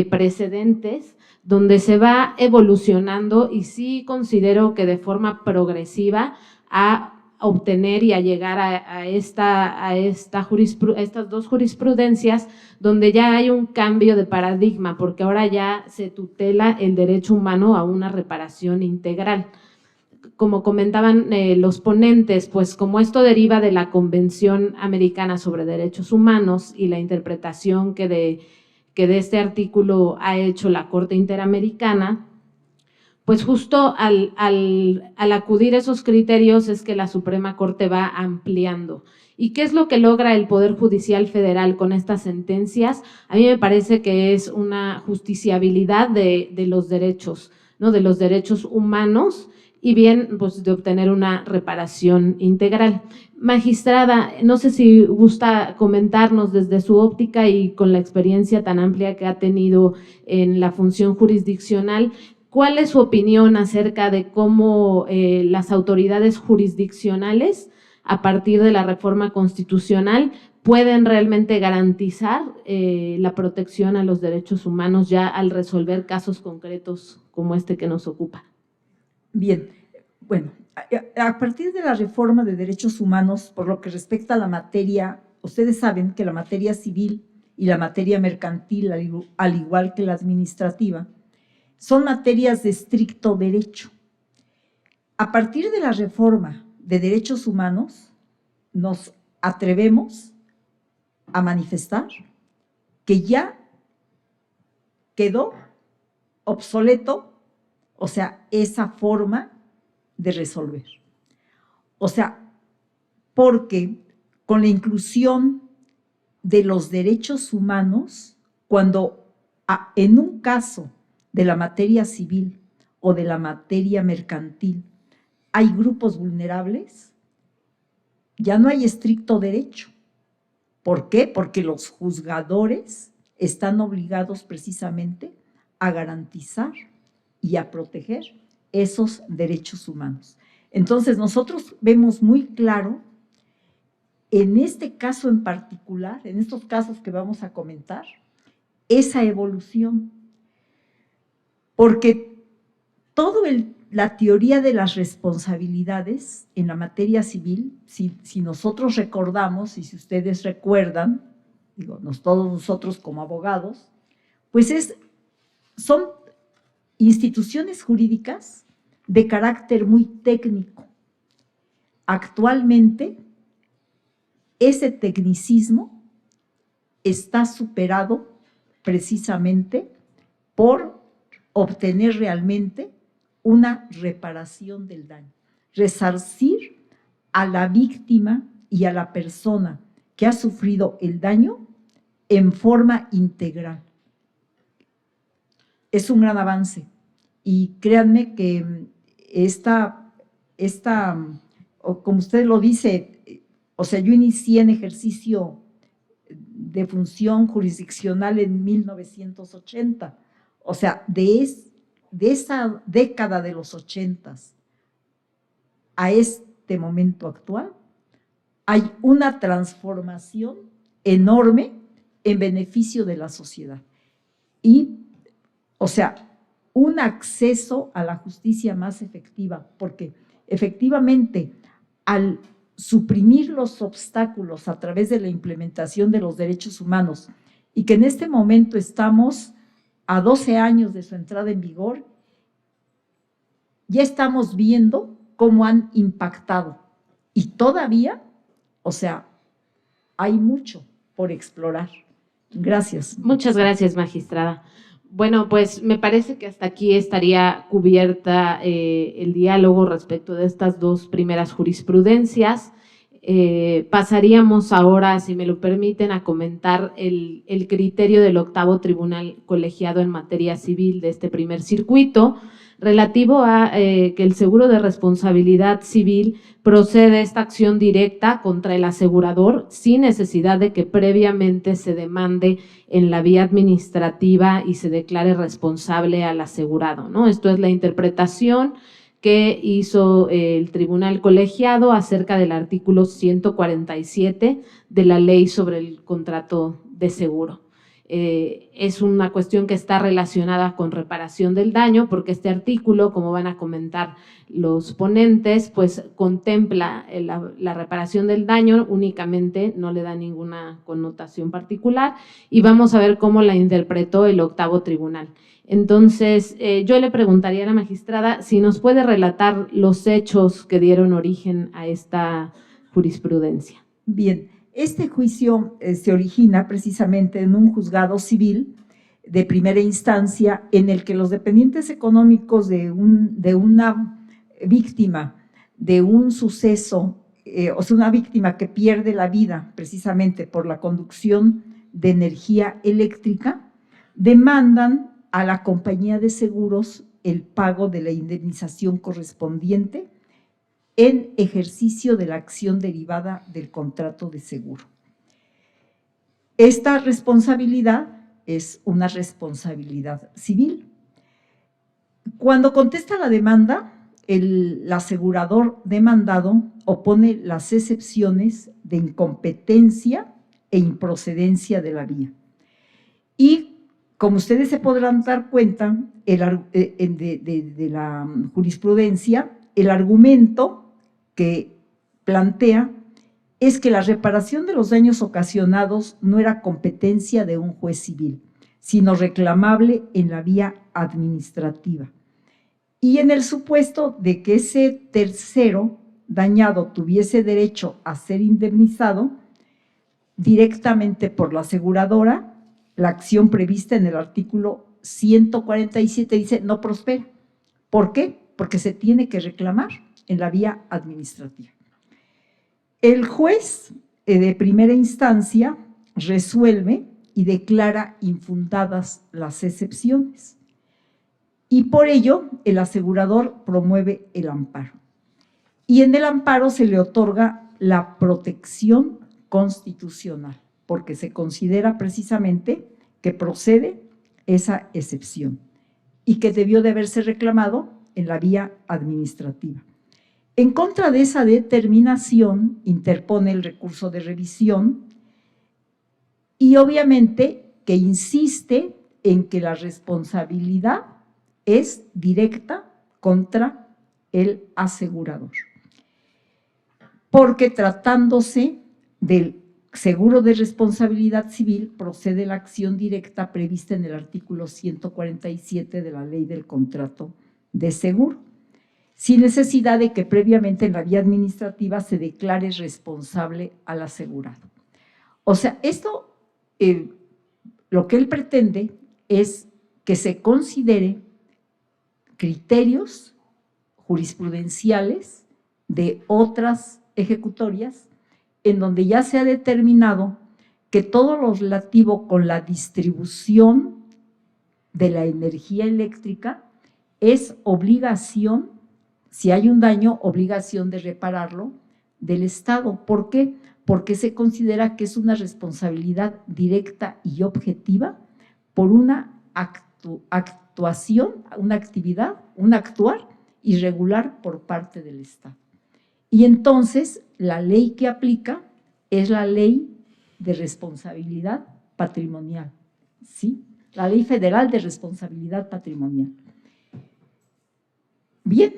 A: precedentes donde se va evolucionando y sí considero que de forma progresiva a obtener y a llegar a estas dos jurisprudencias donde ya hay un cambio de paradigma porque ahora ya se tutela el derecho humano a una reparación integral. Como comentaban los ponentes, pues como esto deriva de la Convención Americana sobre Derechos Humanos y la interpretación que de este artículo ha hecho la Corte Interamericana, pues justo al acudir a esos criterios es que la Suprema Corte va ampliando. ¿Y qué es lo que logra el Poder Judicial Federal con estas sentencias? A mí me parece que es una justiciabilidad de los derechos, ¿no? De los derechos humanos y bien pues de obtener una reparación integral. Magistrada, no sé si gusta comentarnos desde su óptica y con la experiencia tan amplia que ha tenido en la función jurisdiccional, ¿cuál es su opinión acerca de cómo las autoridades jurisdiccionales, a partir de la reforma constitucional, pueden realmente garantizar la protección a los derechos humanos ya al resolver casos concretos como este que nos ocupa?
B: Bien, bueno, a partir de la reforma de derechos humanos, por lo que respecta a la materia, ustedes saben que la materia civil y la materia mercantil, al igual que la administrativa, son materias de estricto derecho. A partir de la reforma de derechos humanos, nos atrevemos a manifestar que ya quedó obsoleto, o sea, esa forma de resolver. O sea, porque con la inclusión de los derechos humanos, cuando en un caso de la materia civil o de la materia mercantil hay grupos vulnerables, ya no hay estricto derecho. ¿Por qué? Porque los juzgadores están obligados precisamente a garantizar y a proteger esos derechos humanos. Entonces, nosotros vemos muy claro, en este caso en particular, en estos casos que vamos a comentar, esa evolución. Porque toda la teoría de las responsabilidades en la materia civil, si nosotros recordamos y si ustedes recuerdan, digo, todos nosotros como abogados, pues son instituciones jurídicas de carácter muy técnico. Actualmente, ese tecnicismo está superado precisamente por obtener realmente una reparación del daño, resarcir a la víctima y a la persona que ha sufrido el daño en forma integral. Es un gran avance y créanme que como usted lo dice, o sea, yo inicié en ejercicio de función jurisdiccional en 1980, o sea, de esa década de los 80s a este momento actual, hay una transformación enorme en beneficio de la sociedad. Y, o sea, un acceso a la justicia más efectiva, porque efectivamente al suprimir los obstáculos a través de la implementación de los derechos humanos y que en este momento estamos a 12 años de su entrada en vigor, ya estamos viendo cómo han impactado y todavía, o sea, hay mucho por explorar. Gracias.
A: Muchas gracias, magistrada. Bueno, pues me parece que hasta aquí estaría cubierta el diálogo respecto de estas dos primeras jurisprudencias. Pasaríamos ahora, si me lo permiten, a comentar el criterio del octavo tribunal colegiado en materia civil de este primer circuito, relativo a que el seguro de responsabilidad civil procede esta acción directa contra el asegurador sin necesidad de que previamente se demande en la vía administrativa y se declare responsable al asegurado, ¿no? Esto es la interpretación que hizo el tribunal colegiado acerca del artículo 147 de la ley sobre el contrato de seguro. Es una cuestión que está relacionada con reparación del daño, porque este artículo, como van a comentar los ponentes, pues contempla la reparación del daño únicamente, no le da ninguna connotación particular, y vamos a ver cómo la interpretó el octavo tribunal. Entonces, yo le preguntaría a la magistrada si nos puede relatar los hechos que dieron origen a esta jurisprudencia.
B: Bien. Este juicio se origina precisamente en un juzgado civil de primera instancia en el que los dependientes económicos de una víctima de un suceso, o sea, una víctima que pierde la vida precisamente por la conducción de energía eléctrica, demandan a la compañía de seguros el pago de la indemnización correspondiente en ejercicio de la acción derivada del contrato de seguro. Esta responsabilidad es una responsabilidad civil. Cuando contesta la demanda, el asegurador demandado opone las excepciones de incompetencia e improcedencia de la vía. Y como ustedes se podrán dar cuenta de la jurisprudencia, el argumento que plantea es que la reparación de los daños ocasionados no era competencia de un juez civil, sino reclamable en la vía administrativa. Y en el supuesto de que ese tercero dañado tuviese derecho a ser indemnizado directamente por la aseguradora, la acción prevista en el artículo 147 dice no prospera. ¿Por qué? Porque se tiene que reclamar en la vía administrativa. El juez de primera instancia resuelve y declara infundadas las excepciones y por ello el asegurador promueve el amparo. Y en el amparo se le otorga la protección constitucional porque se considera precisamente que procede esa excepción y que debió de haberse reclamado en la vía administrativa. En contra de esa determinación, interpone el recurso de revisión y obviamente que insiste en que la responsabilidad es directa contra el asegurador. Porque tratándose del seguro de responsabilidad civil, procede la acción directa prevista en el artículo 147 de la Ley del Contrato de Seguro, sin necesidad de que previamente en la vía administrativa se declare responsable al asegurado. O sea, esto, lo que él pretende es que se considere criterios jurisprudenciales de otras ejecutorias en donde ya se ha determinado que todo lo relativo con la distribución de la energía eléctrica es obligación, si hay un daño, obligación de repararlo del Estado. ¿Por qué? Porque se considera que es una responsabilidad directa y objetiva por una actuación, una actividad, un actuar irregular por parte del Estado. Y entonces la ley que aplica es la ley de responsabilidad patrimonial, ¿sí? La Ley Federal de Responsabilidad Patrimonial. Bien,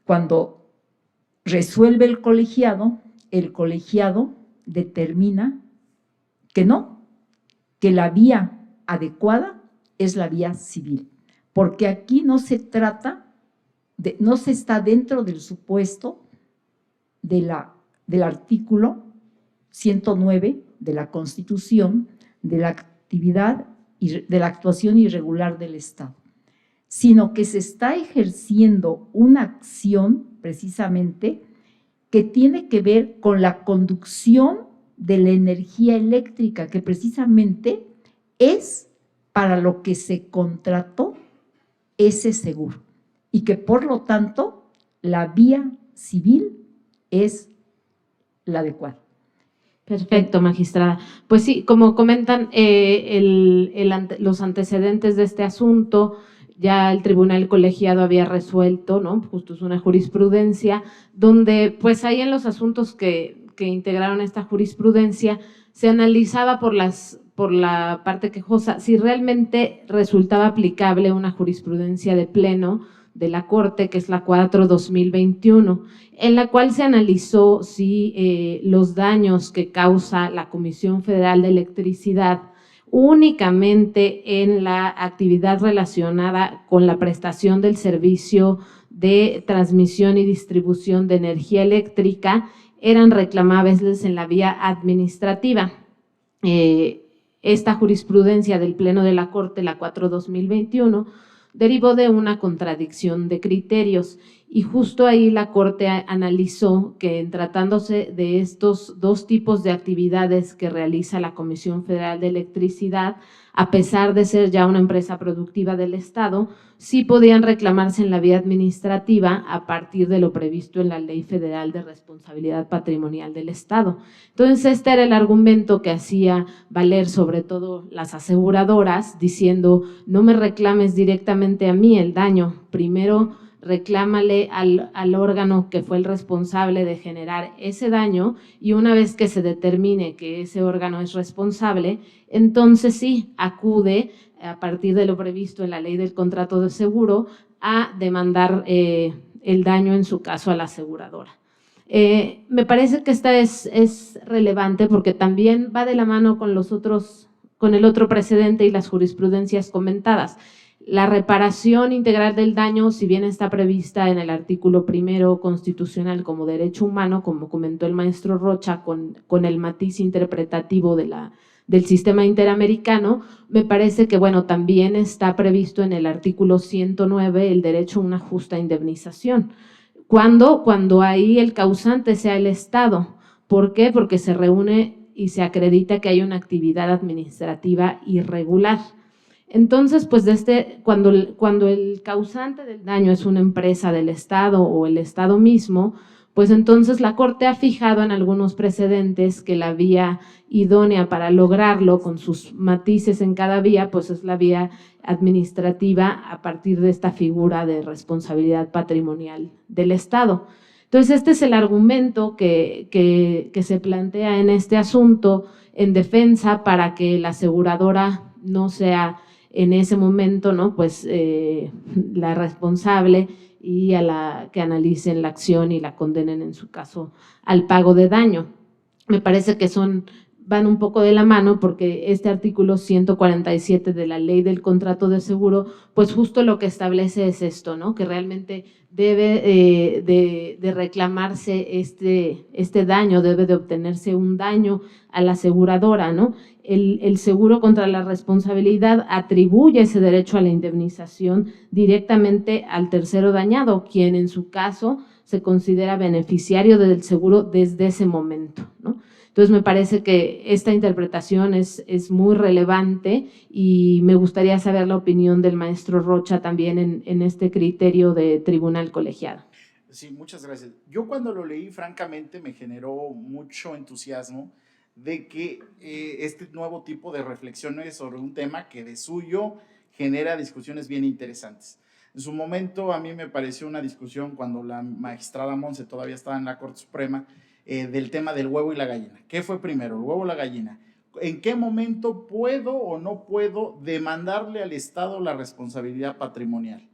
B: cuando resuelve el colegiado determina que no, que la vía adecuada es la vía civil, porque aquí no se trata, no se está dentro del supuesto del artículo 109 de la Constitución de la actividad de la actuación irregular del Estado, sino que se está ejerciendo una acción precisamente que tiene que ver con la conducción de la energía eléctrica, que precisamente es para lo que se contrató ese seguro y que por lo tanto la vía civil es la adecuada.
A: Perfecto, magistrada. Pues sí, como comentan los antecedentes de este asunto, ya el tribunal colegiado había resuelto, ¿no? Justo es una jurisprudencia donde, pues ahí en los asuntos que integraron esta jurisprudencia, se analizaba por la parte quejosa si realmente resultaba aplicable una jurisprudencia de pleno de la Corte, que es la 4/2021, en la cual se analizó si los daños que causa la Comisión Federal de Electricidad únicamente en la actividad relacionada con la prestación del servicio de transmisión y distribución de energía eléctrica eran reclamables en la vía administrativa. Esta jurisprudencia del Pleno de la Corte, la 4/2021, derivó de una contradicción de criterios y justo ahí la Corte analizó que en tratándose de estos dos tipos de actividades que realiza la Comisión Federal de Electricidad, a pesar de ser ya una empresa productiva del Estado, sí podían reclamarse en la vía administrativa a partir de lo previsto en la Ley Federal de Responsabilidad Patrimonial del Estado. Entonces, este era el argumento que hacía valer sobre todo las aseguradoras, diciendo, no me reclames directamente a mí el daño, primero reclámale al órgano que fue el responsable de generar ese daño y una vez que se determine que ese órgano es responsable, entonces sí acude a partir de lo previsto en la ley del contrato de seguro a demandar el daño en su caso a la aseguradora. Me parece que esta es relevante porque también va de la mano con el otro precedente y las jurisprudencias comentadas. La reparación integral del daño, si bien está prevista en el artículo 1 constitucional como derecho humano, como comentó el maestro Rocha, con el matiz interpretativo del sistema interamericano, me parece que, bueno, también está previsto en el artículo 109 el derecho a una justa indemnización. Cuando ahí el causante sea el Estado. ¿Por qué? Porque se reúne y se acredita que hay una actividad administrativa irregular. Entonces, pues cuando el causante del daño es una empresa del Estado o el Estado mismo, pues entonces la Corte ha fijado en algunos precedentes que la vía idónea para lograrlo, con sus matices en cada vía, pues es la vía administrativa a partir de esta figura de responsabilidad patrimonial del Estado. Entonces, este es el argumento que se plantea en este asunto en defensa para que la aseguradora no sea en ese momento, ¿no? Pues la responsable y a la que analicen la acción y la condenen en su caso al pago de daño. Me parece que van un poco de la mano porque este artículo 147 de la Ley del Contrato de Seguro, pues justo lo que establece es esto, ¿no? Que realmente debe de reclamarse este daño, debe de obtenerse un daño a la aseguradora, ¿no? El seguro contra la responsabilidad atribuye ese derecho a la indemnización directamente al tercero dañado, quien en su caso se considera beneficiario del seguro desde ese momento, ¿no? Entonces, me parece que esta interpretación es muy relevante y me gustaría saber la opinión del maestro Rocha también en este criterio de tribunal colegiado.
C: Sí, muchas gracias. Yo cuando lo leí, francamente, me generó mucho entusiasmo de que este nuevo tipo de reflexiones sobre un tema que de suyo genera discusiones bien interesantes. En su momento a mí me pareció una discusión cuando la magistrada Monse todavía estaba en la Corte Suprema del tema del huevo y la gallina. ¿Qué fue primero, el huevo o la gallina? ¿En qué momento puedo o no puedo demandarle al Estado la responsabilidad patrimonial?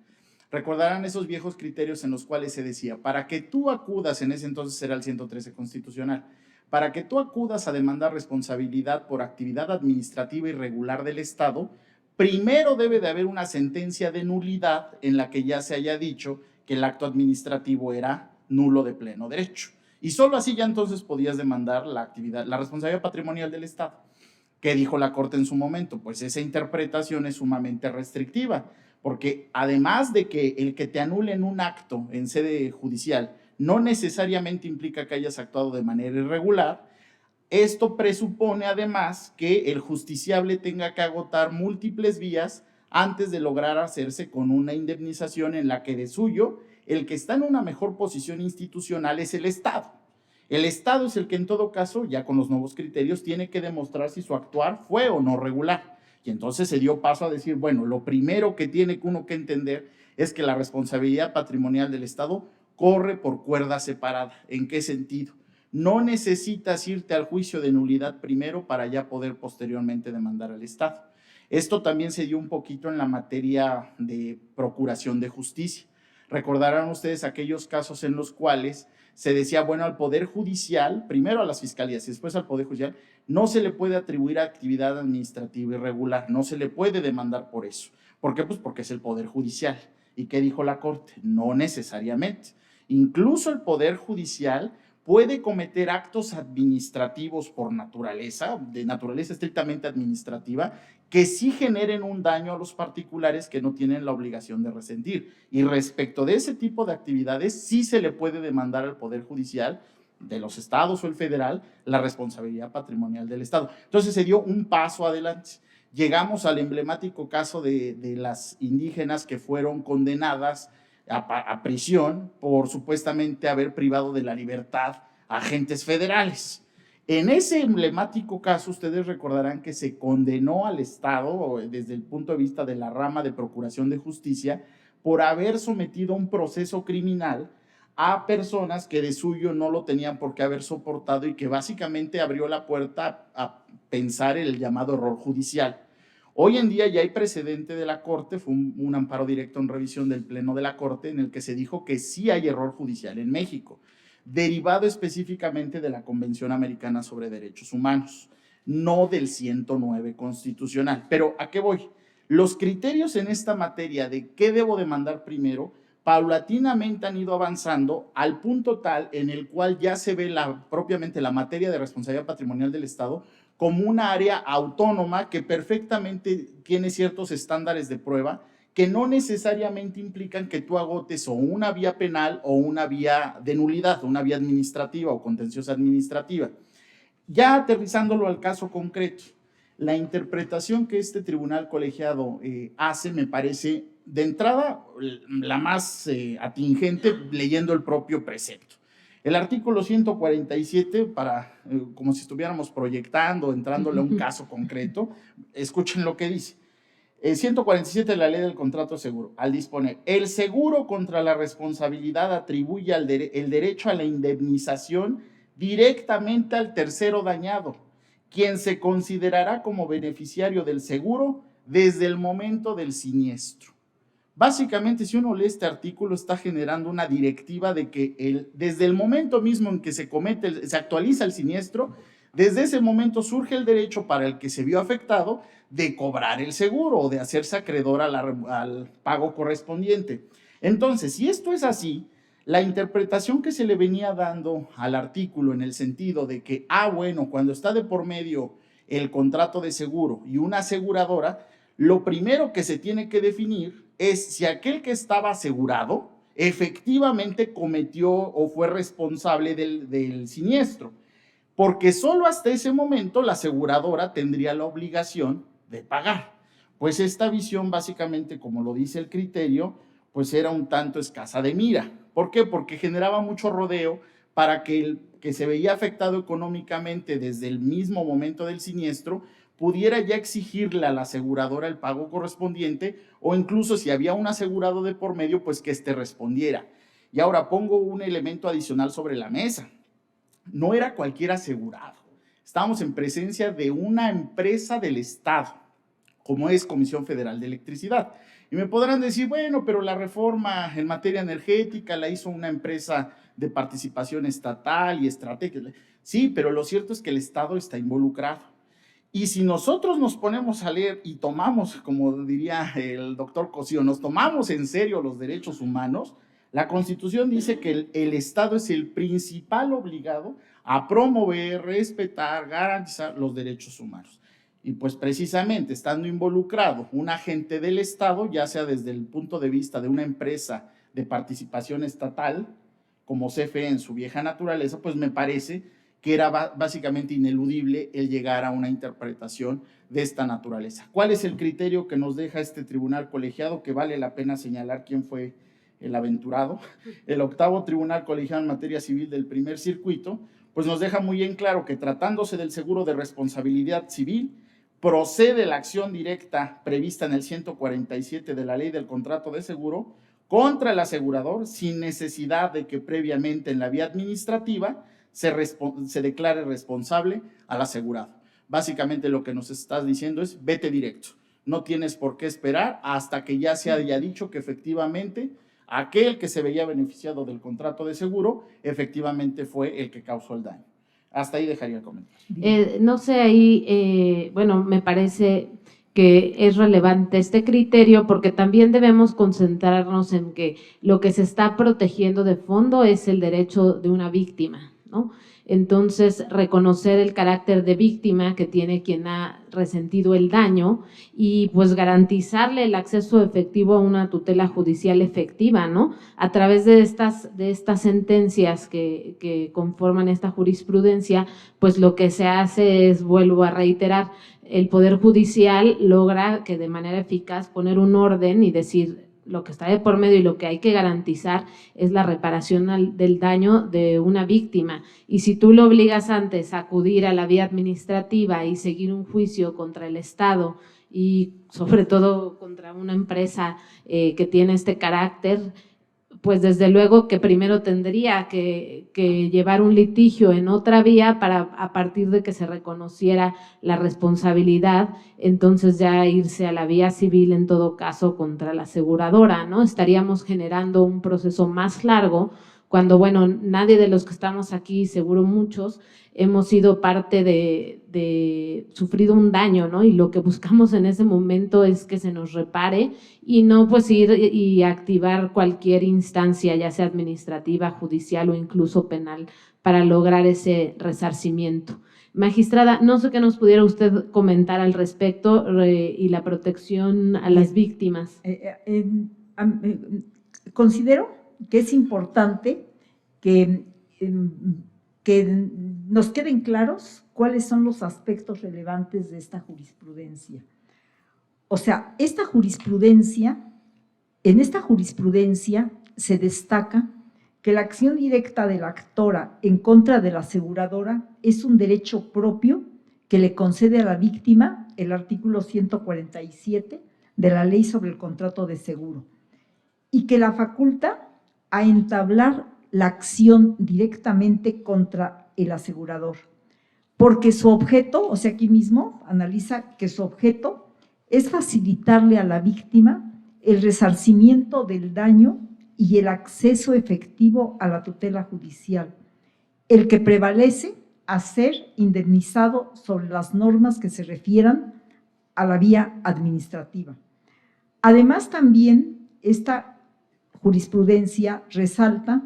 C: Recordarán esos viejos criterios en los cuales se decía, para que tú acudas, en ese entonces era el 113 constitucional, para que tú acudas a demandar responsabilidad por actividad administrativa irregular del Estado, primero debe de haber una sentencia de nulidad en la que ya se haya dicho que el acto administrativo era nulo de pleno derecho. Y solo así ya entonces podías demandar la responsabilidad patrimonial del Estado. ¿Qué dijo la Corte en su momento? Pues esa interpretación es sumamente restrictiva, porque además de que el que te anulen un acto en sede judicial no necesariamente implica que hayas actuado de manera irregular, esto presupone además que el justiciable tenga que agotar múltiples vías antes de lograr hacerse con una indemnización en la que de suyo el que está en una mejor posición institucional es el Estado. El Estado es el que en todo caso, ya con los nuevos criterios, tiene que demostrar si su actuar fue o no regular. Y entonces se dio paso a decir, bueno, lo primero que tiene uno que entender es que la responsabilidad patrimonial del Estado corre por cuerda separada. ¿En qué sentido? No necesitas irte al juicio de nulidad primero para ya poder posteriormente demandar al Estado. Esto también se dio un poquito en la materia de procuración de justicia. Recordarán ustedes aquellos casos en los cuales se decía, bueno, al Poder Judicial, primero a las fiscalías y después al Poder Judicial, no se le puede atribuir actividad administrativa irregular, no se le puede demandar por eso. ¿Por qué? Pues porque es el Poder Judicial. ¿Y qué dijo la Corte? No necesariamente. Incluso el Poder Judicial puede cometer actos administrativos por naturaleza, de naturaleza estrictamente administrativa, que sí generen un daño a los particulares que no tienen la obligación de resentir. Y respecto de ese tipo de actividades, sí se le puede demandar al Poder Judicial de los estados o el federal la responsabilidad patrimonial del Estado. Entonces se dio un paso adelante. Llegamos al emblemático caso de las indígenas que fueron condenadas a prisión por supuestamente haber privado de la libertad a agentes federales. En ese emblemático caso, ustedes recordarán que se condenó al Estado, desde el punto de vista de la rama de procuración de justicia, por haber sometido a un proceso criminal a personas que de suyo no lo tenían por qué haber soportado y que básicamente abrió la puerta a pensar el llamado error judicial. Hoy en día ya hay precedente de la Corte, fue un amparo directo en revisión del Pleno de la Corte en el que se dijo que sí hay error judicial en México, derivado específicamente de la Convención Americana sobre Derechos Humanos, no del 109 constitucional. Pero ¿a qué voy? Los criterios en esta materia de qué debo demandar primero, paulatinamente han ido avanzando al punto tal en el cual ya se ve propiamente la materia de responsabilidad patrimonial del Estado como una área autónoma que perfectamente tiene ciertos estándares de prueba que no necesariamente implican que tú agotes o una vía penal o una vía de nulidad, una vía administrativa o contenciosa administrativa. Ya aterrizándolo al caso concreto, la interpretación que este tribunal colegiado hace me parece de entrada la más atingente leyendo el propio precepto. El artículo 147, como si estuviéramos proyectando, entrándole a un caso concreto, escuchen lo que dice. 147 de la Ley del Contrato de Seguro, al disponer, el seguro contra la responsabilidad atribuye el derecho a la indemnización directamente al tercero dañado, quien se considerará como beneficiario del seguro desde el momento del siniestro. Básicamente, si uno lee este artículo, está generando una directiva de que desde el momento mismo en que se actualiza el siniestro, desde ese momento surge el derecho para el que se vio afectado de cobrar el seguro o de hacerse acreedor al pago correspondiente. Entonces, si esto es así, la interpretación que se le venía dando al artículo en el sentido de que, bueno, cuando está de por medio el contrato de seguro y una aseguradora, lo primero que se tiene que definir es si aquel que estaba asegurado efectivamente cometió o fue responsable del siniestro, porque solo hasta ese momento la aseguradora tendría la obligación de pagar. Pues esta visión, básicamente, como lo dice el criterio, pues era un tanto escasa de mira. ¿Por qué? Porque generaba mucho rodeo para que el que se veía afectado económicamente desde el mismo momento del siniestro pudiera ya exigirle a la aseguradora el pago correspondiente, o incluso si había un asegurado de por medio, pues que éste respondiera. Y ahora pongo un elemento adicional sobre la mesa. No era cualquier asegurado. Estábamos en presencia de una empresa del Estado, como es Comisión Federal de Electricidad. Y me podrán decir, bueno, pero la reforma en materia energética la hizo una empresa de participación estatal y estratégica. Sí, pero lo cierto es que el Estado está involucrado. Y si nosotros nos ponemos a leer y tomamos, como diría el doctor Cosío, nos tomamos en serio los derechos humanos, la Constitución dice que el Estado es el principal obligado a promover, respetar, garantizar los derechos humanos. Y pues precisamente estando involucrado un agente del Estado, ya sea desde el punto de vista de una empresa de participación estatal, como CFE en su vieja naturaleza, pues me parece que era básicamente ineludible el llegar a una interpretación de esta naturaleza. ¿Cuál es el criterio que nos deja este tribunal colegiado? Que vale la pena señalar quién fue el aventurado. El octavo tribunal colegiado en materia civil del primer circuito, pues nos deja muy en claro que tratándose del seguro de responsabilidad civil, procede la acción directa prevista en el 147 de la Ley del Contrato de Seguro contra el asegurador sin necesidad de que previamente en la vía administrativa se declare responsable al asegurado. Básicamente lo que nos estás diciendo es vete directo, no tienes por qué esperar hasta que ya se haya dicho que efectivamente aquel que se veía beneficiado del contrato de seguro efectivamente fue el que causó el daño. Hasta ahí dejaría el comentario.
A: No sé, ahí, bueno, me parece que es relevante este criterio porque también debemos concentrarnos en que lo que se está protegiendo de fondo es el derecho de una víctima, ¿no? Entonces, reconocer el carácter de víctima que tiene quien ha resentido el daño y pues garantizarle el acceso efectivo a una tutela judicial efectiva, ¿no? A través de estas sentencias que conforman esta jurisprudencia, pues lo que se hace es, vuelvo a reiterar, el Poder Judicial logra que de manera eficaz poner un orden y decir lo que está de por medio y lo que hay que garantizar es la reparación del daño de una víctima. Y si tú lo obligas antes a acudir a la vía administrativa y seguir un juicio contra el Estado y sobre todo contra una empresa que tiene este carácter, pues desde luego que primero tendría que llevar un litigio en otra vía para a partir de que se reconociera la responsabilidad, entonces ya irse a la vía civil en todo caso contra la aseguradora, ¿no? Estaríamos generando un proceso más largo cuando, bueno, nadie de los que estamos aquí, seguro muchos, hemos sido parte de sufrido un daño, ¿no? Y lo que buscamos en ese momento es que se nos repare y no pues ir y activar cualquier instancia, ya sea administrativa, judicial o incluso penal, para lograr ese resarcimiento. Magistrada, no sé qué nos pudiera usted comentar al respecto y la protección a las víctimas.
B: Considero que es importante que nos queden claros cuáles son los aspectos relevantes de esta jurisprudencia. O sea, en esta jurisprudencia se destaca que la acción directa de la actora en contra de la aseguradora es un derecho propio que le concede a la víctima el artículo 147 de la Ley sobre el Contrato de Seguro y que la faculta a entablar la acción directamente contra el asegurador, porque su objeto, o sea, aquí mismo analiza que su objeto es facilitarle a la víctima el resarcimiento del daño y el acceso efectivo a la tutela judicial, el que prevalece a ser indemnizado sobre las normas que se refieran a la vía administrativa. Además, también esta jurisprudencia resalta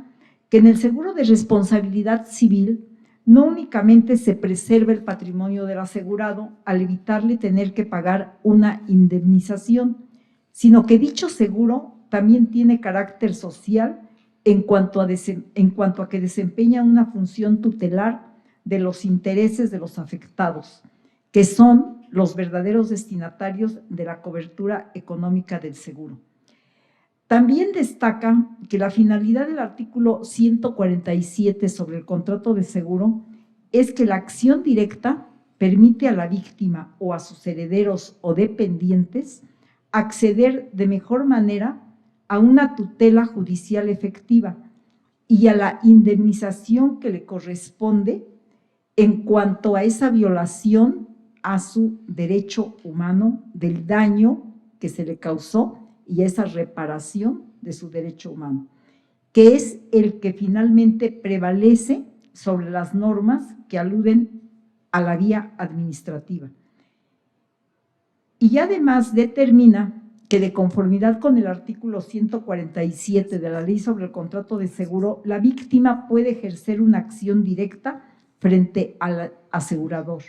B: que en el seguro de responsabilidad civil no únicamente se preserva el patrimonio del asegurado al evitarle tener que pagar una indemnización, sino que dicho seguro también tiene carácter social en cuanto a que desempeña una función tutelar de los intereses de los afectados, que son los verdaderos destinatarios de la cobertura económica del seguro. También destaca que la finalidad del artículo 147 sobre el contrato de seguro es que la acción directa permite a la víctima o a sus herederos o dependientes acceder de mejor manera a una tutela judicial efectiva y a la indemnización que le corresponde en cuanto a esa violación a su derecho humano del daño que se le causó y a esa reparación de su derecho humano, que es el que finalmente prevalece sobre las normas que aluden a la vía administrativa. Y además determina que de conformidad con el artículo 147 de la Ley sobre el Contrato de Seguro, la víctima puede ejercer una acción directa frente al asegurador,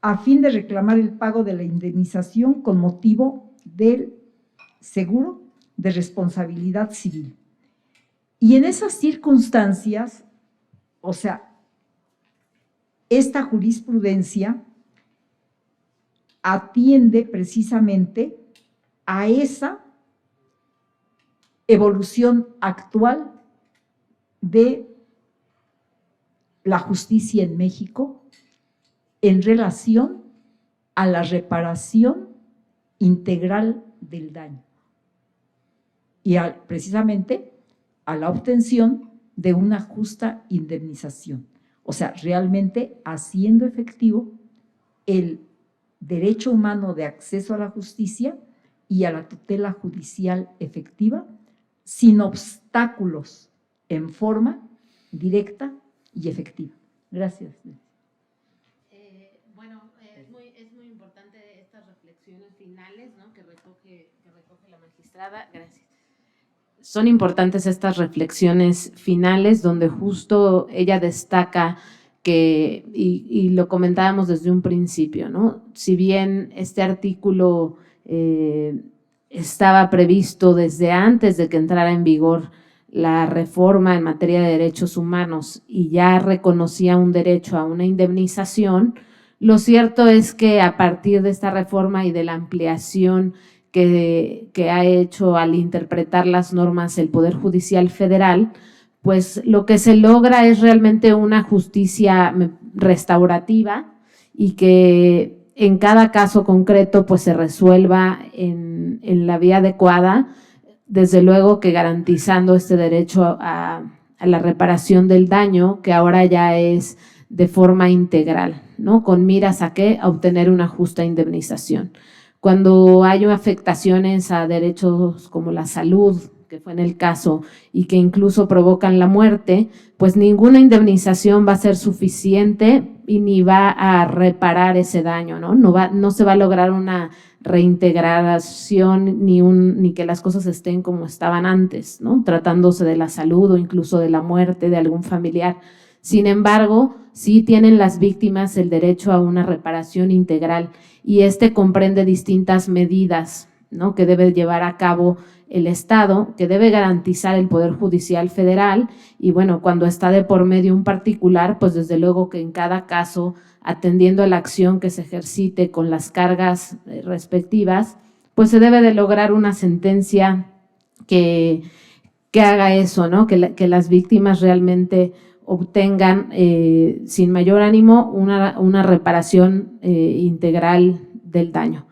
B: a fin de reclamar el pago de la indemnización con motivo del seguro de responsabilidad civil. Y en esas circunstancias, o sea, esta jurisprudencia atiende precisamente a esa evolución actual de la justicia en México en relación a la reparación integral del daño y precisamente a la obtención de una justa indemnización. O sea, realmente haciendo efectivo el derecho humano de acceso a la justicia y a la tutela judicial efectiva, sin obstáculos, en forma directa y efectiva. Gracias.
A: Es muy importante estas reflexiones finales, ¿no?, que recoge la magistrada. Gracias. Son importantes estas reflexiones finales donde justo ella destaca que, y lo comentábamos desde un principio, ¿no?, si bien este artículo estaba previsto desde antes de que entrara en vigor la reforma en materia de derechos humanos y ya reconocía un derecho a una indemnización, lo cierto es que a partir de esta reforma y de la ampliación que ha hecho al interpretar las normas el Poder Judicial Federal, pues lo que se logra es realmente una justicia restaurativa y que en cada caso concreto pues se resuelva en la vía adecuada, desde luego que garantizando este derecho a la reparación del daño, que ahora ya es de forma integral, ¿no?, con miras a qué, a obtener una justa indemnización. Cuando hay afectaciones a derechos como la salud, que fue en el caso, y que incluso provocan la muerte, pues ninguna indemnización va a ser suficiente y ni va a reparar ese daño, ¿no? No se va a lograr una reintegración ni que las cosas estén como estaban antes, ¿no?, tratándose de la salud o incluso de la muerte de algún familiar. Sin embargo, sí tienen las víctimas el derecho a una reparación integral y este comprende distintas medidas, ¿no?, que debe llevar a cabo el Estado, que debe garantizar el Poder Judicial Federal y bueno, cuando está de por medio un particular, pues desde luego que en cada caso, atendiendo a la acción que se ejercite con las cargas respectivas, pues se debe de lograr una sentencia que haga eso, ¿no?, que las víctimas realmente obtengan sin mayor ánimo una reparación integral del daño.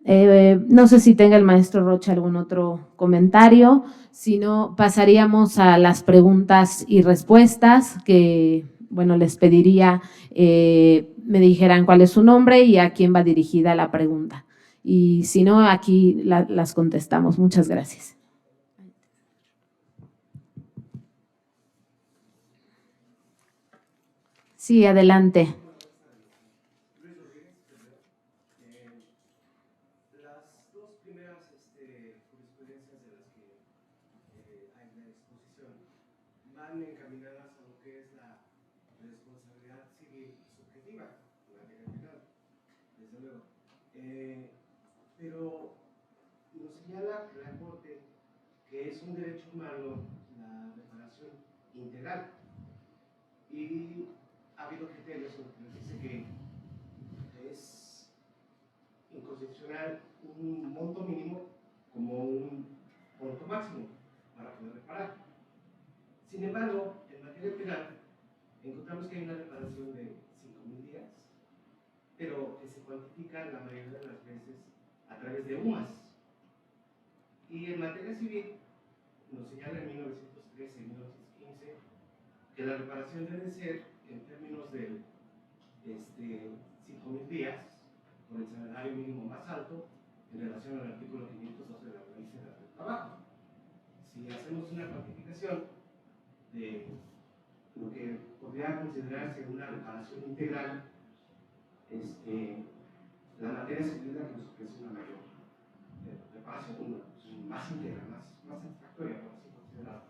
A: No sé si tenga el maestro Rocha algún otro comentario, si no pasaríamos a las preguntas y respuestas que, bueno, les pediría me dijeran cuál es su nombre y a quién va dirigida la pregunta. Y si no, aquí las contestamos. Muchas gracias. Sí, adelante.
D: Las dos primeras jurisprudencias de las que hay en la exposición van encaminadas a lo que es la responsabilidad civil subjetiva, la pena penal, desde luego. Pero nos señala la Corte que es un derecho humano la reparación integral. Y ha habido criterios en los que dice que es inconstitucional un monto mínimo como un monto máximo para poder reparar. Sin embargo, en materia penal, encontramos que hay una reparación de 5.000 días, pero que se cuantifica la mayoría de las veces a través de UMAS. Y en materia civil, nos señala en 1913 y 1915 que la reparación debe ser en términos de 5.000 días por el salario mínimo más alto en relación al artículo 512 de la Ley Federal del Trabajo. Si hacemos una cuantificación de lo que podría considerarse una reparación integral, la materia civil es la que nos ofrece una mayor reparación, más íntegra, más satisfactoria, por así considerarlo.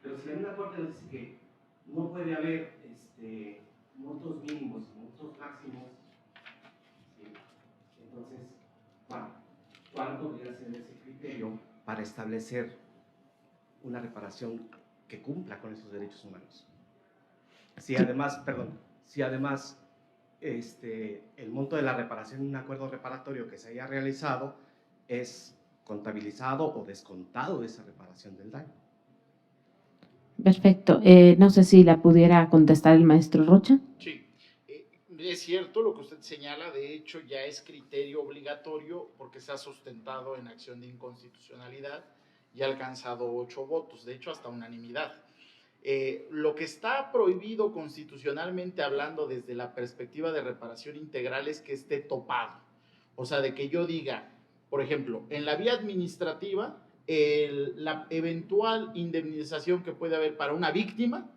D: Pero si la misma Corte nos dice que no puede haber montos mínimos y montos máximos, ¿sí? Entonces, ¿cuál podría ser ese criterio para establecer una reparación que cumpla con esos derechos humanos? Si además, el monto de la reparación en un acuerdo reparatorio que se haya realizado es contabilizado o descontado de esa reparación del daño.
A: Perfecto. No sé si la pudiera contestar el maestro Rocha.
C: Sí, es cierto lo que usted señala, de hecho ya es criterio obligatorio porque se ha sustentado en acción de inconstitucionalidad y ha alcanzado 8 votos, de hecho hasta unanimidad. Lo que está prohibido constitucionalmente hablando desde la perspectiva de reparación integral es que esté topado, o sea, de que yo diga, por ejemplo, en la vía administrativa, la eventual indemnización que puede haber para una víctima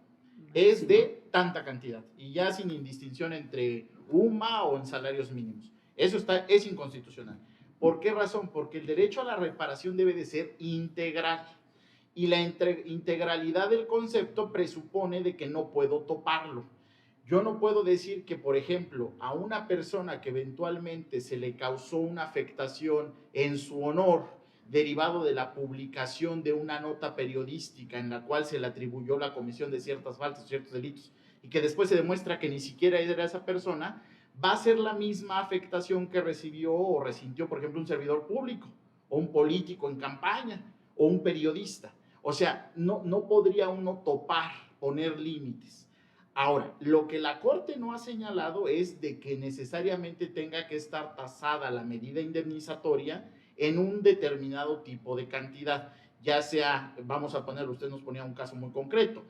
C: es de tanta cantidad y ya sin indistinción entre UMA o en salarios mínimos. Eso es inconstitucional. ¿Por qué razón? Porque el derecho a la reparación debe de ser integral y la integralidad del concepto presupone de que no puedo toparlo. Yo no puedo decir que, por ejemplo, a una persona que eventualmente se le causó una afectación en su honor derivado de la publicación de una nota periodística en la cual se le atribuyó la comisión de ciertas faltas o ciertos delitos y que después se demuestra que ni siquiera era esa persona, va a ser la misma afectación que recibió o resintió, por ejemplo, un servidor público o un político en campaña o un periodista. O sea, no podría uno topar, poner límites. Ahora, lo que la Corte no ha señalado es de que necesariamente tenga que estar tasada la medida indemnizatoria en un determinado tipo de cantidad, ya sea, vamos a ponerlo, usted nos ponía un caso muy concreto,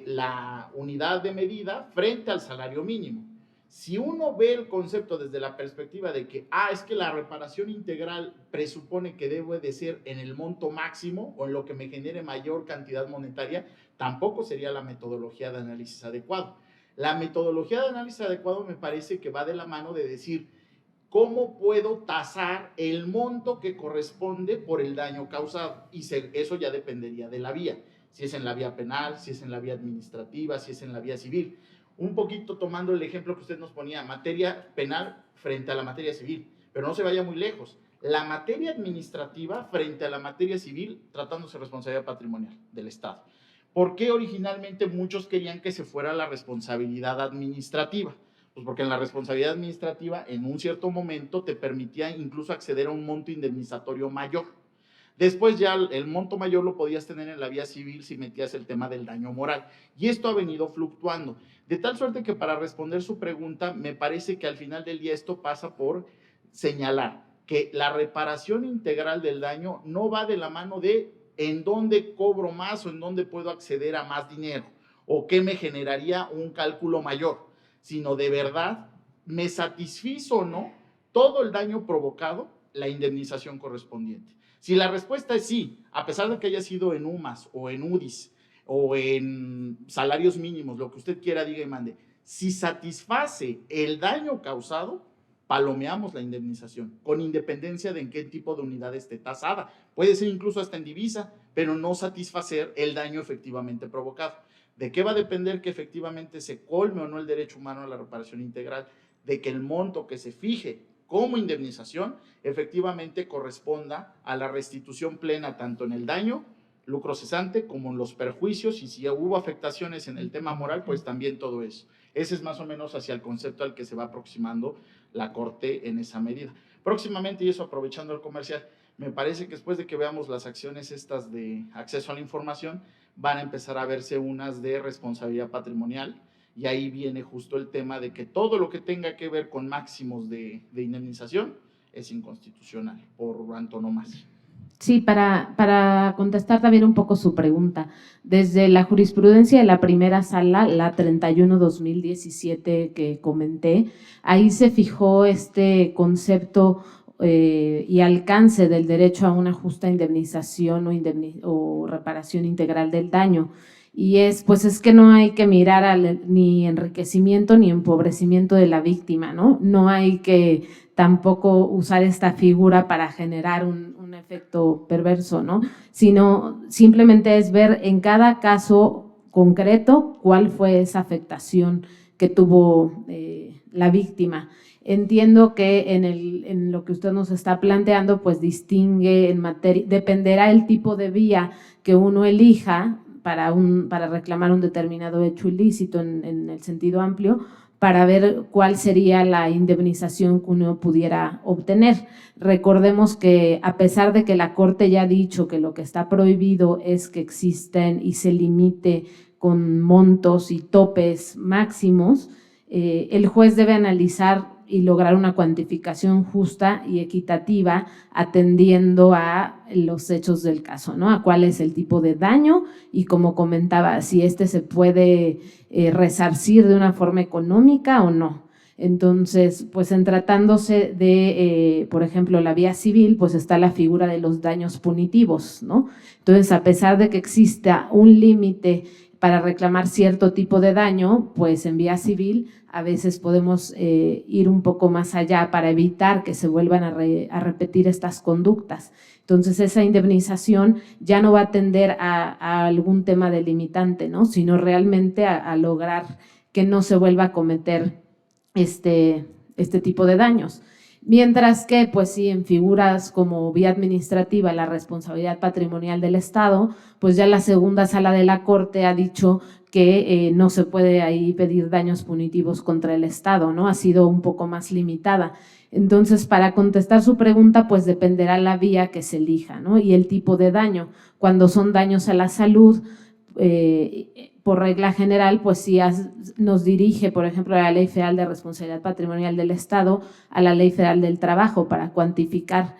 C: la unidad de medida frente al salario mínimo. Si uno ve el concepto desde la perspectiva de que, es que la reparación integral presupone que debe de ser en el monto máximo o en lo que me genere mayor cantidad monetaria, tampoco sería la metodología de análisis adecuado. La metodología de análisis adecuado me parece que va de la mano de decir, ¿cómo puedo tasar el monto que corresponde por el daño causado? Y eso ya dependería de la vía, si es en la vía penal, si es en la vía administrativa, si es en la vía civil. Un poquito tomando el ejemplo que usted nos ponía, materia penal frente a la materia civil, pero no se vaya muy lejos. La materia administrativa frente a la materia civil, tratándose de responsabilidad patrimonial del Estado. ¿Por qué originalmente muchos querían que se fuera la responsabilidad administrativa? Pues porque en la responsabilidad administrativa, en un cierto momento, te permitía incluso acceder a un monto indemnizatorio mayor. Después ya el monto mayor lo podías tener en la vía civil si metías el tema del daño moral. Y esto ha venido fluctuando. De tal suerte que para responder su pregunta, me parece que al final del día esto pasa por señalar que la reparación integral del daño no va de la mano de en dónde cobro más o en dónde puedo acceder a más dinero o qué me generaría un cálculo mayor, sino de verdad me satisfizo o no todo el daño provocado, la indemnización correspondiente. Si la respuesta es sí, a pesar de que haya sido en UMAS o en UDIs o en salarios mínimos, lo que usted quiera, diga y mande, si satisface el daño causado, palomeamos la indemnización, con independencia de en qué tipo de unidad esté tasada. Puede ser incluso hasta en divisa, pero no satisfacer el daño efectivamente provocado. ¿De qué va a depender que efectivamente se colme o no el derecho humano a la reparación integral? De que el monto que se fije como indemnización efectivamente corresponda a la restitución plena tanto en el daño lucro cesante como en los perjuicios, y si hubo afectaciones en el tema moral, pues también todo eso. Ese es más o menos hacia el concepto al que se va aproximando la Corte en esa medida. Próximamente, y eso aprovechando el comercial, me parece que después de que veamos las acciones estas de acceso a la información, van a empezar a verse unas de responsabilidad patrimonial, y ahí viene justo el tema de que todo lo que tenga que ver con máximos de indemnización es inconstitucional por antonomasia.
A: Sí, para contestar también un poco su pregunta, desde la jurisprudencia de la primera sala, la 31/2017 que comenté, ahí se fijó este concepto y alcance del derecho a una justa indemnización o reparación integral del daño. Y pues es que no hay que mirar ni enriquecimiento ni empobrecimiento de la víctima, ¿no? No hay que tampoco usar esta figura para generar un efecto perverso, ¿no? Sino simplemente es ver en cada caso concreto cuál fue esa afectación que tuvo la víctima. Entiendo que en lo que usted nos está planteando, pues distingue en materia, dependerá el tipo de vía que uno elija para reclamar un determinado hecho ilícito en el sentido amplio, para ver cuál sería la indemnización que uno pudiera obtener. Recordemos que a pesar de que la Corte ya ha dicho que lo que está prohibido es que existen y se limite con montos y topes máximos, el juez debe analizar y lograr una cuantificación justa y equitativa atendiendo a los hechos del caso, ¿no? A cuál es el tipo de daño y, como comentaba, si se puede resarcir de una forma económica o no. Entonces, pues en tratándose de, por ejemplo, la vía civil, pues está la figura de los daños punitivos, ¿no? Entonces, a pesar de que exista un límite para reclamar cierto tipo de daño, pues en vía civil a veces podemos ir un poco más allá para evitar que se vuelvan a repetir estas conductas. Entonces, esa indemnización ya no va a tender a algún tema delimitante, ¿no? Sino realmente a lograr que no se vuelva a cometer este tipo de daños. Mientras que, pues sí, en figuras como vía administrativa, la responsabilidad patrimonial del Estado, pues ya la segunda sala de la Corte ha dicho que no se puede ahí pedir daños punitivos contra el Estado, ¿no? Ha sido un poco más limitada. Entonces, para contestar su pregunta, pues dependerá la vía que se elija, ¿no? Y el tipo de daño. Cuando son daños a la salud, por regla general, pues sí nos dirige, por ejemplo, a la Ley Federal de Responsabilidad Patrimonial del Estado, a la Ley Federal del Trabajo para cuantificar,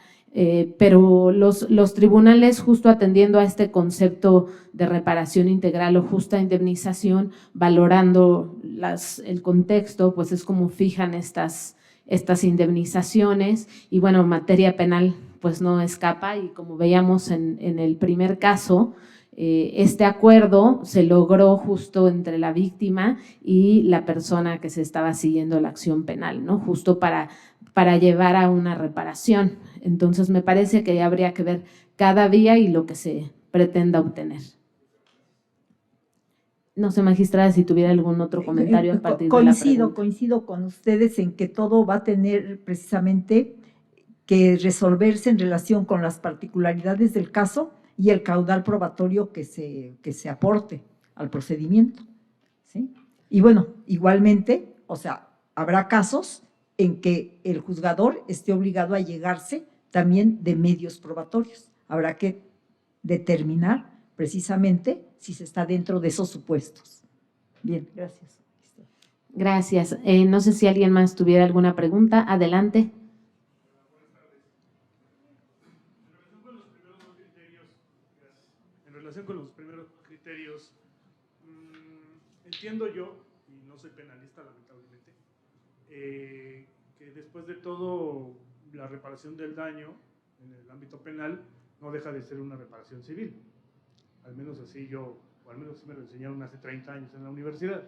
A: pero los tribunales, justo atendiendo a este concepto de reparación integral o justa indemnización, valorando el contexto, pues es como fijan estas indemnizaciones. Y bueno, materia penal pues no escapa, y como veíamos en el primer caso, este acuerdo se logró justo entre la víctima y la persona que se estaba siguiendo la acción penal, ¿no? Justo para llevar a una reparación. Entonces, me parece que habría que ver cada vía y lo que se pretenda obtener. No sé, magistrada, si tuviera algún otro comentario a partir de la pregunta.
B: Coincido con ustedes en que todo va a tener precisamente que resolverse en relación con las particularidades del caso y el caudal probatorio que se aporte al procedimiento, ¿sí? Y bueno, igualmente, o sea, habrá casos en que el juzgador esté obligado a llegarse también de medios probatorios. Habrá que determinar precisamente si se está dentro de esos supuestos. Bien, gracias.
A: Gracias. No sé si alguien más tuviera alguna pregunta. Adelante.
E: En relación con los primeros criterios, entiendo yo, y no soy penalista lamentablemente, que después de todo la reparación del daño en el ámbito penal no deja de ser una reparación civil. Al menos así yo, o al menos así me lo enseñaron hace 30 años en la universidad.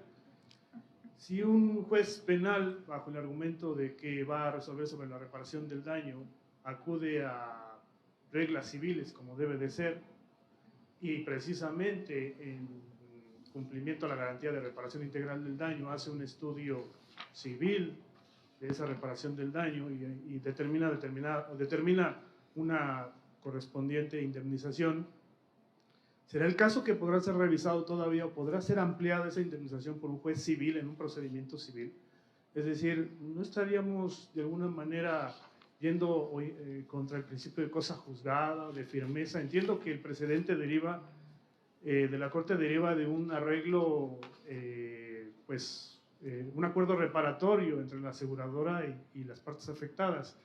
E: Si un juez penal, bajo el argumento de que va a resolver sobre la reparación del daño, acude a reglas civiles como debe de ser, y precisamente en cumplimiento a la garantía de reparación integral del daño hace un estudio civil de esa reparación del daño y determina una correspondiente indemnización, ¿Será el caso que podrá ser revisado todavía o podrá ser ampliada esa indemnización por un juez civil en un procedimiento civil? Es decir, ¿no estaríamos de alguna manera yendo contra el principio de cosa juzgada, de firmeza? Entiendo que el precedente deriva, de la Corte deriva de un arreglo, un acuerdo reparatorio entre la aseguradora y las partes afectadas.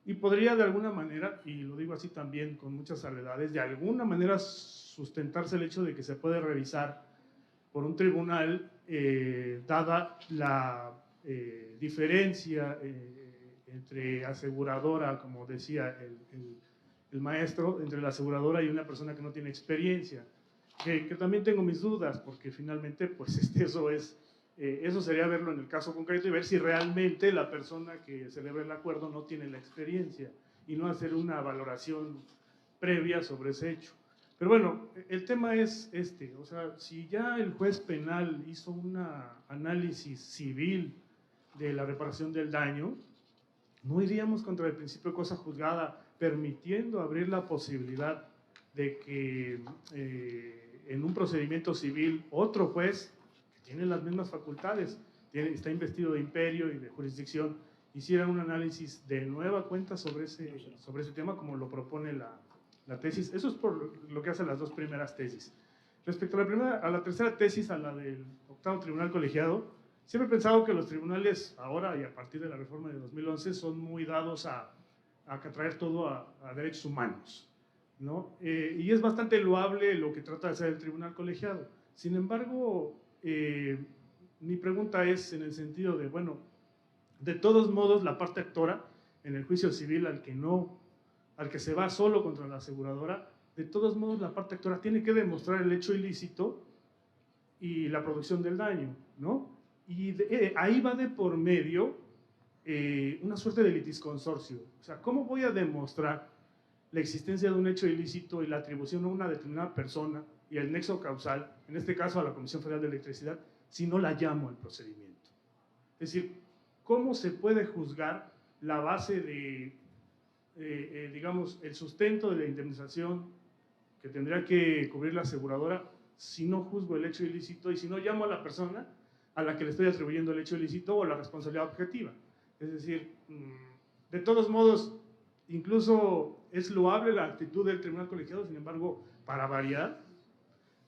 E: Y podría de alguna manera, y lo digo así también con muchas salvedades, de alguna manera sustentarse el hecho de que se puede revisar por un tribunal, dada la diferencia entre aseguradora, como decía el maestro, entre la aseguradora y una persona que no tiene experiencia, que también tengo mis dudas, porque finalmente pues eso sería verlo en el caso concreto y ver si realmente la persona que celebra el acuerdo no tiene la experiencia y no hacer una valoración previa sobre ese hecho. Pero bueno, el tema es o sea, si ya el juez penal hizo un análisis civil de la reparación del daño, ¿no iríamos contra el principio de cosa juzgada permitiendo abrir la posibilidad de que en un procedimiento civil otro juez que tiene las mismas facultades, está investido de imperio y de jurisdicción, hiciera un análisis de nueva cuenta sobre ese tema como lo propone la tesis? Eso es por lo que hacen las dos primeras tesis. Respecto a la tercera tesis, a la del octavo tribunal colegiado, siempre he pensado que los tribunales ahora y a partir de la reforma de 2011 son muy dados a traer todo a derechos humanos, ¿no? Y es bastante loable lo que trata de hacer el tribunal colegiado. Sin embargo, mi pregunta es en el sentido de, bueno, de todos modos la parte actora en el juicio civil al que se va solo contra la aseguradora, de todos modos la parte actora tiene que demostrar el hecho ilícito y la producción del daño, ¿no? Y ahí va de por medio una suerte de litisconsorcio. O sea, ¿cómo voy a demostrar la existencia de un hecho ilícito y la atribución a una determinada persona y el nexo causal, en este caso a la Comisión Federal de Electricidad, si no la llamo al procedimiento? Es decir, ¿cómo se puede juzgar la base de, digamos, el sustento de la indemnización que tendría que cubrir la aseguradora si no juzgo el hecho ilícito y si no llamo a la persona a la que le estoy atribuyendo el hecho ilícito o la responsabilidad objetiva? Es decir, de todos modos, incluso es loable la actitud del tribunal colegiado, sin embargo, para variar,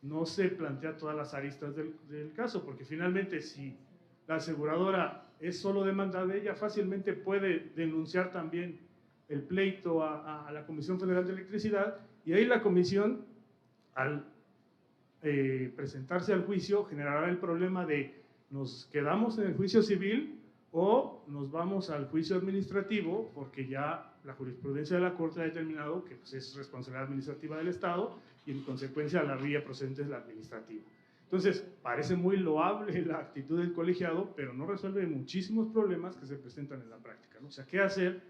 E: no se plantea todas las aristas del caso, porque finalmente si la aseguradora es solo demanda de ella, fácilmente puede denunciar también el pleito a la Comisión Federal de Electricidad, y ahí la comisión, al presentarse al juicio, generará el problema de nos quedamos en el juicio civil o nos vamos al juicio administrativo, porque ya la jurisprudencia de la Corte ha determinado que pues, es responsabilidad administrativa del Estado y en consecuencia la vía procedente es la administrativa. Entonces, parece muy loable la actitud del colegiado, pero no resuelve muchísimos problemas que se presentan en la práctica, ¿no? O sea, ¿qué hacer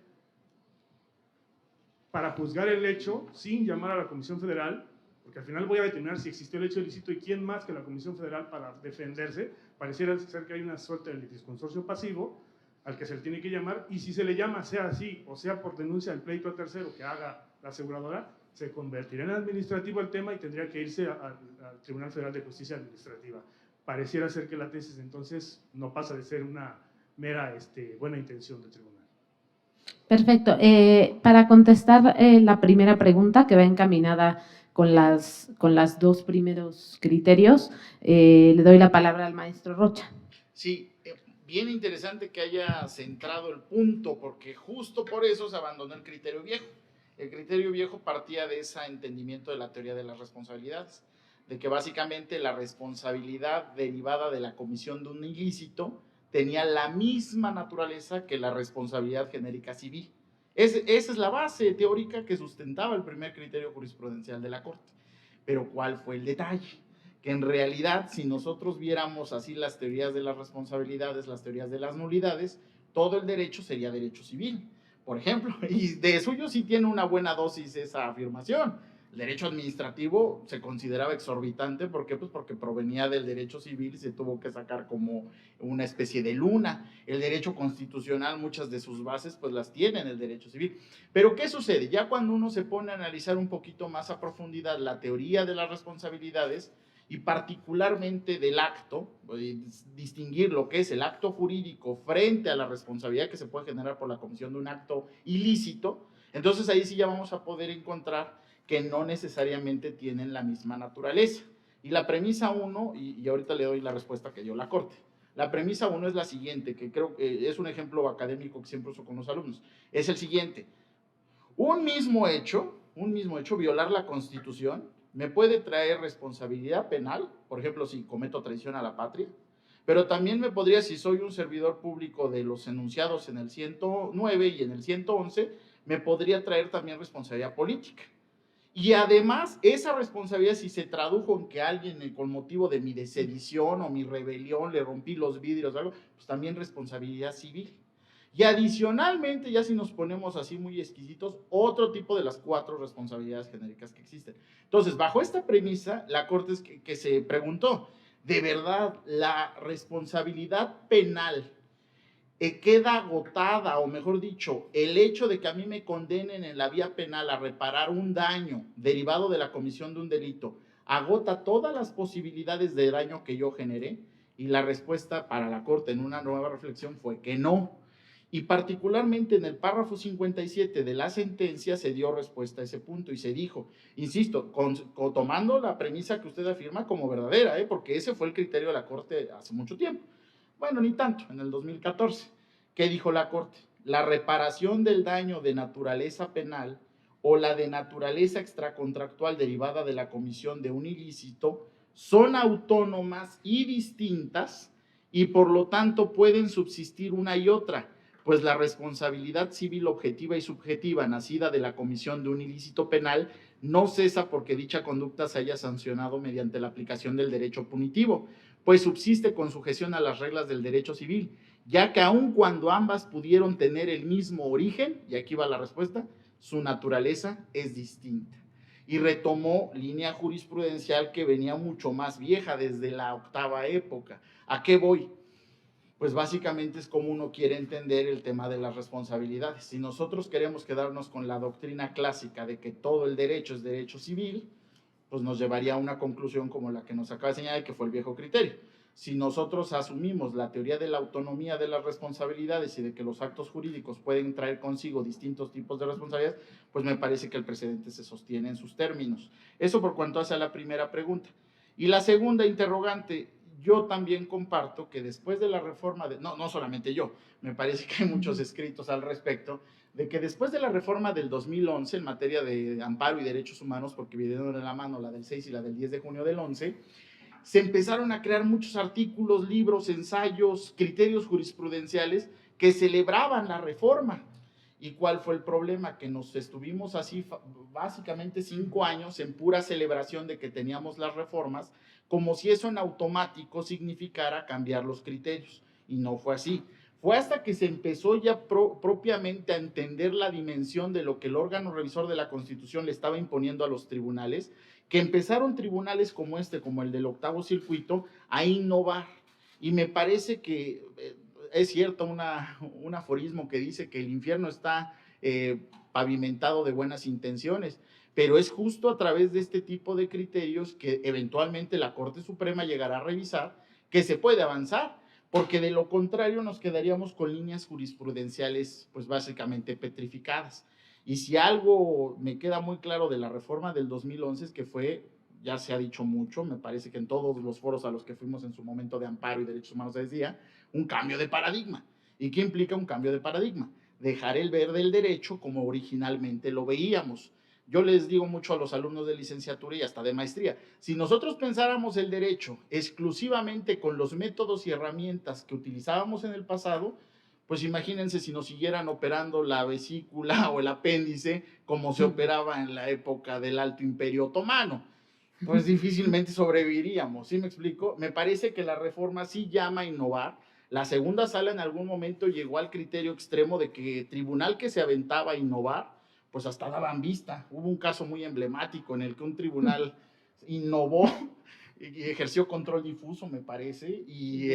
E: para juzgar el hecho sin llamar a la Comisión Federal? Porque al final voy a determinar si existió el hecho ilícito y quién más que la Comisión Federal para defenderse. Pareciera ser que hay una suerte de litisconsorcio pasivo al que se le tiene que llamar, y si se le llama, sea así o sea por denuncia del pleito a tercero que haga la aseguradora, se convertirá en administrativo el tema y tendría que irse al Tribunal Federal de Justicia Administrativa. Pareciera ser que la tesis entonces no pasa de ser una mera buena intención del tribunal.
A: Perfecto. Para contestar la primera pregunta, que va encaminada con las dos primeros criterios, le doy la palabra al maestro Rocha.
C: Sí, bien interesante que haya centrado el punto, porque justo por eso se abandonó el criterio viejo. El criterio viejo partía de ese entendimiento de la teoría de las responsabilidades, de que básicamente la responsabilidad derivada de la comisión de un ilícito tenía la misma naturaleza que la responsabilidad genérica civil. Esa es la base teórica que sustentaba el primer criterio jurisprudencial de la Corte. Pero ¿cuál fue el detalle? Que en realidad, si nosotros viéramos así las teorías de las responsabilidades, las teorías de las nulidades, todo el derecho sería derecho civil, por ejemplo, y de suyo sí tiene una buena dosis esa afirmación. El derecho administrativo se consideraba exorbitante, ¿por qué? Pues porque provenía del derecho civil y se tuvo que sacar como una especie de luna. El derecho constitucional, muchas de sus bases, pues las tiene en el derecho civil. Pero ¿qué sucede? Ya cuando uno se pone a analizar un poquito más a profundidad la teoría de las responsabilidades, y particularmente del acto, distinguir lo que es el acto jurídico frente a la responsabilidad que se puede generar por la comisión de un acto ilícito, entonces ahí sí ya vamos a poder encontrar que no necesariamente tienen la misma naturaleza. Y la premisa 1, y ahorita le doy la respuesta que dio la Corte, la premisa 1 es la siguiente, que creo que es un ejemplo académico que siempre uso con los alumnos, es el siguiente: un mismo hecho, violar la Constitución, me puede traer responsabilidad penal, por ejemplo, si cometo traición a la patria, pero también me podría, si soy un servidor público de los enunciados en el 109 y en el 111, me podría traer también responsabilidad política. Y además, esa responsabilidad, si se tradujo en que alguien con motivo de mi sedición o mi rebelión le rompí los vidrios o algo, pues también responsabilidad civil. Y adicionalmente, ya si nos ponemos así muy exquisitos, otro tipo de las 4 responsabilidades genéricas que existen. Entonces, bajo esta premisa, la Corte es que se preguntó, ¿de verdad la responsabilidad penal queda agotada, o mejor dicho, el hecho de que a mí me condenen en la vía penal a reparar un daño derivado de la comisión de un delito, agota todas las posibilidades de daño que yo generé? Y la respuesta para la Corte en una nueva reflexión fue que no. Y particularmente en el párrafo 57 de la sentencia se dio respuesta a ese punto y se dijo, insisto, tomando la premisa que usted afirma como verdadera, porque ese fue el criterio de la Corte hace mucho tiempo. Bueno, ni tanto, en el 2014. ¿Qué dijo la Corte? La reparación del daño de naturaleza penal o la de naturaleza extracontractual derivada de la comisión de un ilícito son autónomas y distintas y por lo tanto pueden subsistir una y otra, pues la responsabilidad civil objetiva y subjetiva nacida de la comisión de un ilícito penal no cesa porque dicha conducta se haya sancionado mediante la aplicación del derecho punitivo, pues subsiste con sujeción a las reglas del derecho civil, ya que aun cuando ambas pudieron tener el mismo origen, y aquí va la respuesta, su naturaleza es distinta. Y retomó línea jurisprudencial que venía mucho más vieja, desde la 8ª época. ¿A qué voy? Pues básicamente es como uno quiere entender el tema de las responsabilidades. Si nosotros queremos quedarnos con la doctrina clásica de que todo el derecho es derecho civil, pues nos llevaría a una conclusión como la que nos acaba de señalar, que fue el viejo criterio. Si nosotros asumimos la teoría de la autonomía de las responsabilidades y de que los actos jurídicos pueden traer consigo distintos tipos de responsabilidades, pues me parece que el precedente se sostiene en sus términos. Eso por cuanto hace a la primera pregunta. Y la segunda interrogante, yo también comparto que después de la reforma, no solamente yo, me parece que hay muchos escritos al respecto, de que después de la reforma del 2011 en materia de amparo y derechos humanos, porque vinieron de la mano la del 6 y la del 10 de junio del 11, se empezaron a crear muchos artículos, libros, ensayos, criterios jurisprudenciales que celebraban la reforma. ¿Y cuál fue el problema? Que nos estuvimos así básicamente 5 años en pura celebración de que teníamos las reformas, como si eso en automático significara cambiar los criterios. Y no fue así. Fue hasta que se empezó ya propiamente a entender la dimensión de lo que el órgano revisor de la Constitución le estaba imponiendo a los tribunales, que empezaron tribunales como como el del 8º Circuito, a innovar. Y me parece que es cierto un aforismo que dice que el infierno está pavimentado de buenas intenciones, pero es justo a través de este tipo de criterios que eventualmente la Corte Suprema llegará a revisar que se puede avanzar, porque de lo contrario nos quedaríamos con líneas jurisprudenciales pues básicamente petrificadas. Y si algo me queda muy claro de la reforma del 2011 es que fue, ya se ha dicho mucho, me parece que en todos los foros a los que fuimos en su momento de amparo y derechos humanos se decía, un cambio de paradigma. ¿Y qué implica un cambio de paradigma? Dejar el ver del derecho como originalmente lo veíamos. Yo les digo mucho a los alumnos de licenciatura y hasta de maestría, si nosotros pensáramos el derecho exclusivamente con los métodos y herramientas que utilizábamos en el pasado, pues imagínense si nos siguieran operando la vesícula o el apéndice como se operaba en la época del Alto Imperio Otomano. Pues difícilmente sobreviviríamos, ¿sí me explico? Me parece que la reforma sí llama a innovar. La segunda sala en algún momento llegó al criterio extremo de que tribunal que se aventaba a innovar, pues hasta daban vista. Hubo un caso muy emblemático en el que un tribunal innovó y ejerció control difuso, me parece, y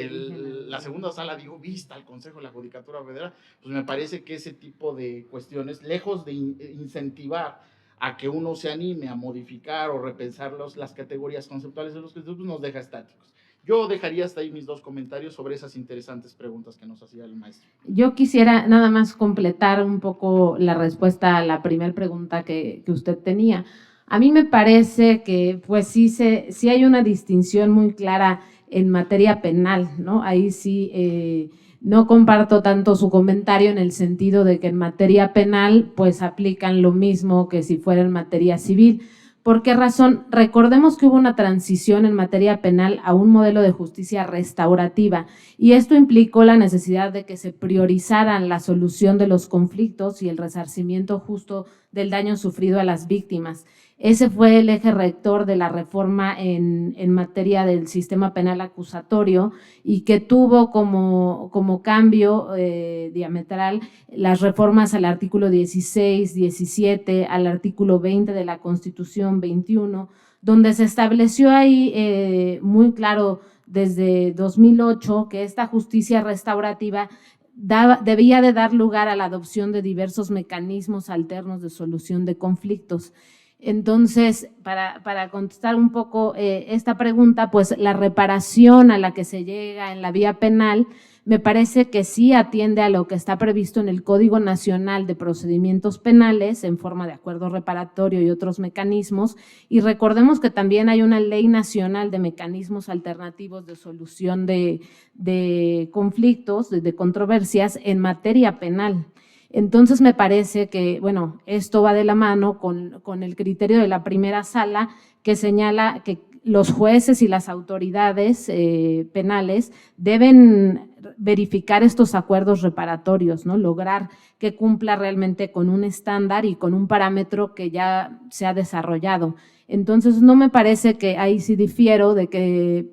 C: la segunda sala dio vista al Consejo de la Judicatura Federal. Pues me parece que ese tipo de cuestiones, lejos de incentivar a que uno se anime a modificar o repensar las categorías conceptuales de los criterios, pues nos deja estáticos. Yo dejaría hasta ahí mis 2 comentarios sobre esas interesantes preguntas que nos hacía el maestro.
A: Yo quisiera nada más completar un poco la respuesta a la primera pregunta que usted tenía. A mí me parece que pues sí hay una distinción muy clara en materia penal, ¿no? Ahí sí no comparto tanto su comentario en el sentido de que en materia penal pues aplican lo mismo que si fuera en materia civil. ¿Por qué razón? Recordemos que hubo una transición en materia penal a un modelo de justicia restaurativa y esto implicó la necesidad de que se priorizaran la solución de los conflictos y el resarcimiento justo del daño sufrido a las víctimas. Ese fue el eje rector de la reforma en materia del sistema penal acusatorio y que tuvo como cambio diametral las reformas al artículo 16, 17, al artículo 20 de la Constitución 21, donde se estableció ahí muy claro desde 2008 que esta justicia restaurativa debía de dar lugar a la adopción de diversos mecanismos alternos de solución de conflictos. Entonces, para contestar un poco esta pregunta, pues la reparación a la que se llega en la vía penal me parece que sí atiende a lo que está previsto en el Código Nacional de Procedimientos Penales en forma de acuerdo reparatorio y otros mecanismos, y recordemos que también hay una ley nacional de mecanismos alternativos de solución de conflictos, de controversias en materia penal. Entonces me parece que, bueno, esto va de la mano con el criterio de la primera sala que señala que los jueces y las autoridades penales deben verificar estos acuerdos reparatorios, ¿no? Lograr que cumpla realmente con un estándar y con un parámetro que ya se ha desarrollado. Entonces no me parece que ahí sí difiero de que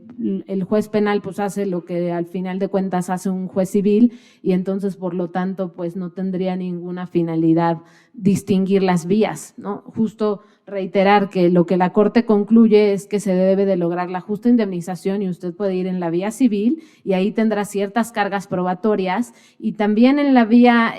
A: el juez penal pues hace lo que al final de cuentas hace un juez civil y entonces por lo tanto pues no tendría ninguna finalidad distinguir las vías, ¿no? Justo reiterar que lo que la Corte concluye es que se debe de lograr la justa indemnización y usted puede ir en la vía civil y ahí tendrá ciertas cargas probatorias y también en la vía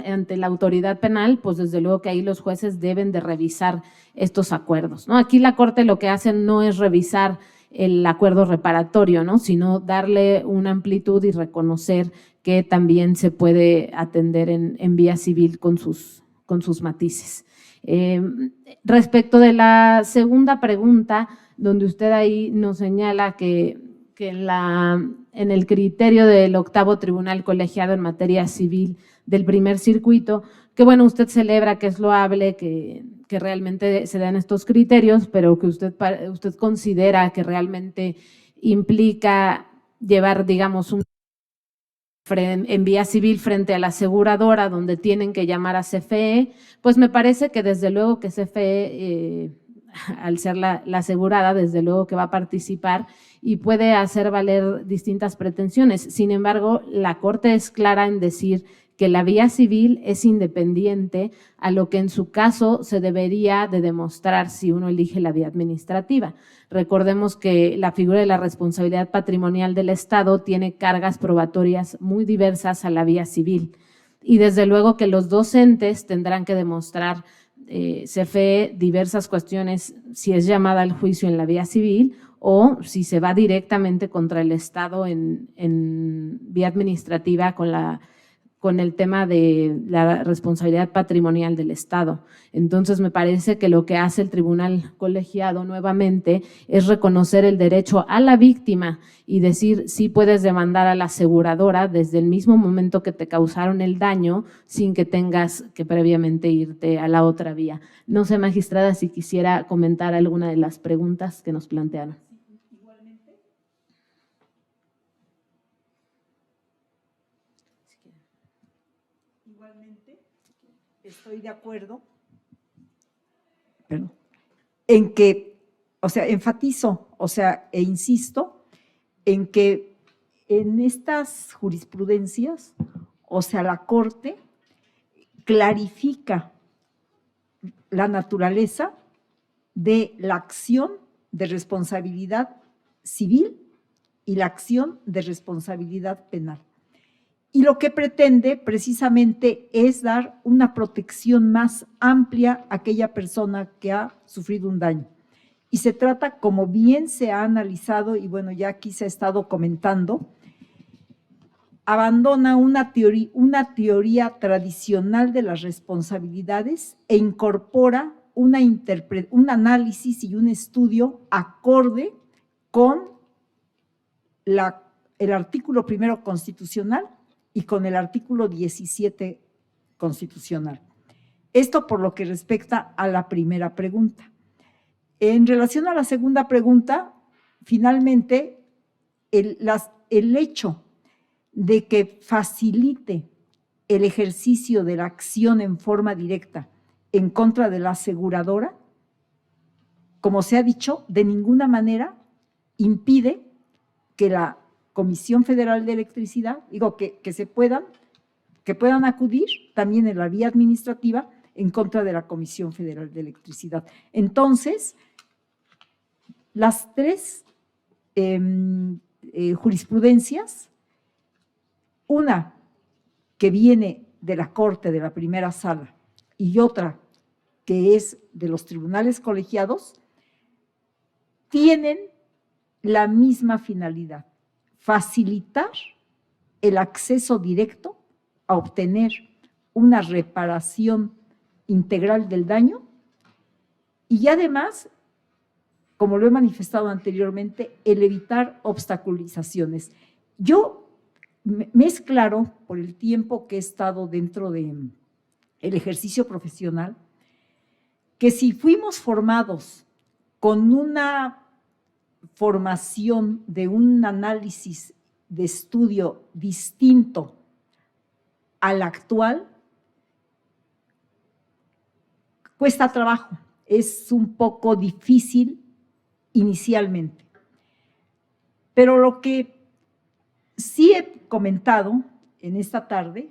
A: ante la autoridad penal, pues desde luego que ahí los jueces deben de revisar estos acuerdos, ¿no? Aquí la Corte lo que hace no es revisar el acuerdo reparatorio, ¿no? Sino darle una amplitud y reconocer que también se puede atender en vía civil con sus matices. Respecto de la segunda pregunta, donde usted ahí nos señala que en el criterio del octavo tribunal colegiado en materia civil del primer circuito, que bueno, usted celebra que es loable, que realmente se dan estos criterios, pero que usted considera que realmente implica llevar, digamos, en vía civil frente a la aseguradora, donde tienen que llamar a CFE, pues me parece que desde luego que CFE, al ser la asegurada, desde luego que va a participar y puede hacer valer distintas pretensiones. Sin embargo, la Corte es clara en decir que la vía civil es independiente a lo que en su caso se debería de demostrar si uno elige la vía administrativa. Recordemos que la figura de la responsabilidad patrimonial del Estado tiene cargas probatorias muy diversas a la vía civil y desde luego que los docentes tendrán que demostrar CFE diversas cuestiones si es llamada al juicio en la vía civil o si se va directamente contra el Estado en vía administrativa con el tema de la responsabilidad patrimonial del Estado. Entonces, me parece que lo que hace el tribunal colegiado nuevamente es reconocer el derecho a la víctima y decir sí puedes demandar a la aseguradora desde el mismo momento que te causaron el daño sin que tengas que previamente irte a la otra vía. No sé, magistrada, si quisiera comentar alguna de las preguntas que nos plantearon.
B: Igualmente, estoy de acuerdo en que, o sea, enfatizo, o sea, e insisto en que en estas jurisprudencias, o sea, la Corte clarifica la naturaleza de la acción de responsabilidad civil y la acción de responsabilidad penal. Y lo que pretende precisamente es dar una protección más amplia a aquella persona que ha sufrido un daño. Y se trata, como bien se ha analizado, y bueno, ya aquí se ha estado comentando, abandona una teoría tradicional de las responsabilidades e incorpora un análisis y un estudio acorde con el artículo 1 constitucional y con el artículo 17 constitucional. Esto por lo que respecta a la primera pregunta. En relación a la segunda pregunta, finalmente, el hecho de que facilite el ejercicio de la acción en forma directa en contra de la aseguradora, como se ha dicho, de ninguna manera impide que la Comisión Federal de Electricidad, que puedan acudir también en la vía administrativa en contra de la Comisión Federal de Electricidad. Entonces, las tres jurisprudencias, una que viene de la Corte de la primera sala y otra que es de los tribunales colegiados, tienen la misma finalidad: facilitar el acceso directo a obtener una reparación integral del daño y además, como lo he manifestado anteriormente, el evitar obstaculizaciones. Yo me es claro, por el tiempo que he estado dentro del ejercicio profesional, que si fuimos formados con una formación de un análisis de estudio distinto al actual, cuesta trabajo, es un poco difícil inicialmente. Pero lo que sí he comentado en esta tarde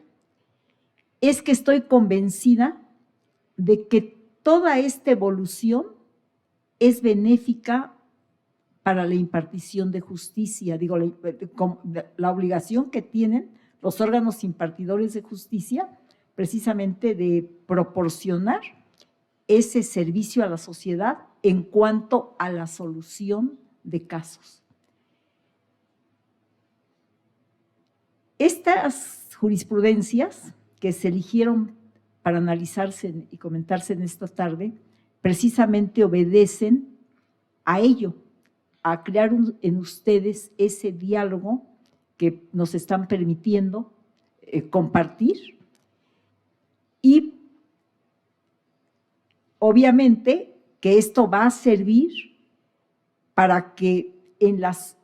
B: es que estoy convencida de que toda esta evolución es benéfica para la impartición de justicia, la obligación que tienen los órganos impartidores de justicia precisamente de proporcionar ese servicio a la sociedad en cuanto a la solución de casos. Estas jurisprudencias que se eligieron para analizarse y comentarse en esta tarde, precisamente obedecen a ello, a crear en ustedes ese diálogo que nos están permitiendo compartir y obviamente que esto va a servir para que en las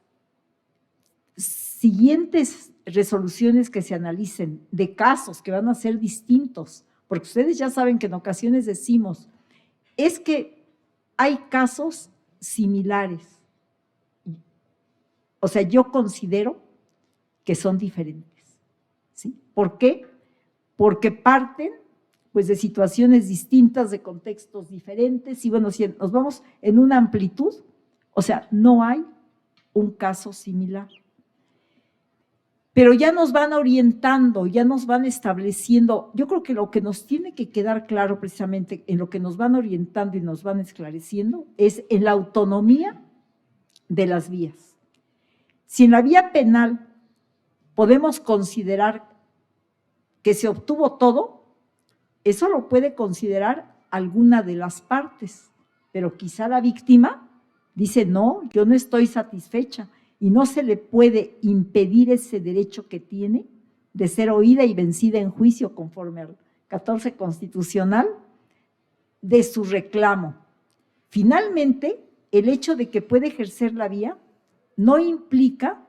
B: siguientes resoluciones que se analicen de casos que van a ser distintos, porque ustedes ya saben que en ocasiones decimos, es que hay casos similares. O sea, yo considero que son diferentes, ¿sí? ¿Por qué? Porque parten pues de situaciones distintas, de contextos diferentes, y bueno, si nos vamos en una amplitud, o sea, no hay un caso similar. Pero ya nos van orientando, ya nos van estableciendo, yo creo que lo que nos tiene que quedar claro precisamente en lo que nos van orientando y nos van esclareciendo es en la autonomía de las vías. Si en la vía penal podemos considerar que se obtuvo todo, eso lo puede considerar alguna de las partes, pero quizá la víctima dice, no, yo no estoy satisfecha y no se le puede impedir ese derecho que tiene de ser oída y vencida en juicio conforme al 14 constitucional de su reclamo. Finalmente, el hecho de que puede ejercer la vía no implica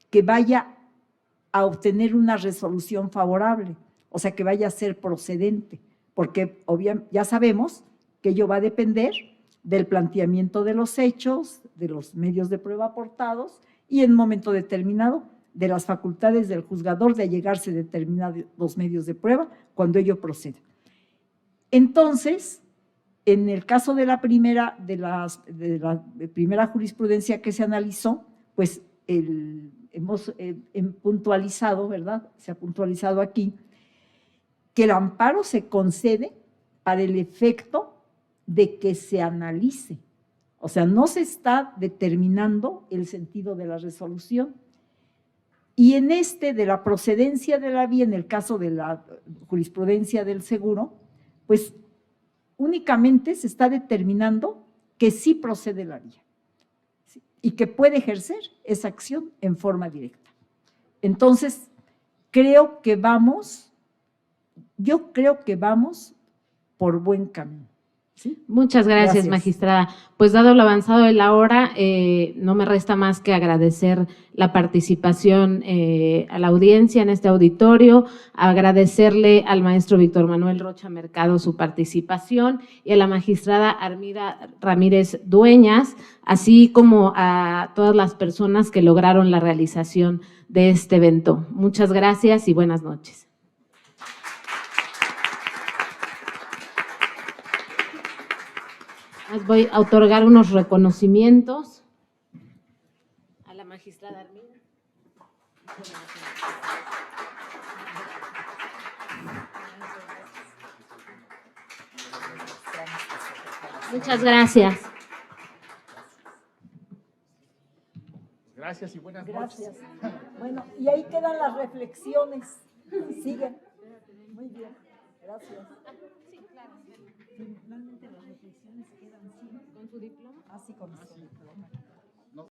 B: que vaya a obtener una resolución favorable, o sea, que vaya a ser procedente, porque obviamente ya sabemos que ello va a depender del planteamiento de los hechos, de los medios de prueba aportados y en un momento determinado de las facultades del juzgador de allegarse determinados medios de prueba cuando ello proceda. Entonces, en el caso de la primera, de la primera jurisprudencia que se analizó, pues hemos puntualizado, ¿verdad? Se ha puntualizado aquí que el amparo se concede para el efecto de que se analice. O sea, no se está determinando el sentido de la resolución. Y en de la procedencia de la vía, en el caso de la jurisprudencia del seguro, pues únicamente se está determinando que sí procede la vía, ¿sí? Y que puede ejercer esa acción en forma directa. Entonces, yo creo que vamos por buen camino. ¿Sí?
A: Muchas gracias, magistrada. Pues dado lo avanzado de la hora, no me resta más que agradecer la participación a la audiencia en este auditorio, agradecerle al maestro Víctor Manuel Rocha Mercado su participación y a la magistrada Armida Ramírez Dueñas, así como a todas las personas que lograron la realización de este evento. Muchas gracias y buenas noches. Voy a otorgar unos reconocimientos a la magistrada Armida. Muchas gracias.
C: Gracias y buenas noches.
B: Gracias. Bueno, y ahí quedan las reflexiones. Siguen. Muy bien. Gracias.
A: Sí, claro.
B: Finalmente las reflexiones quedan, ¿sí?
A: ¿Con su diploma?
B: Así con su diploma.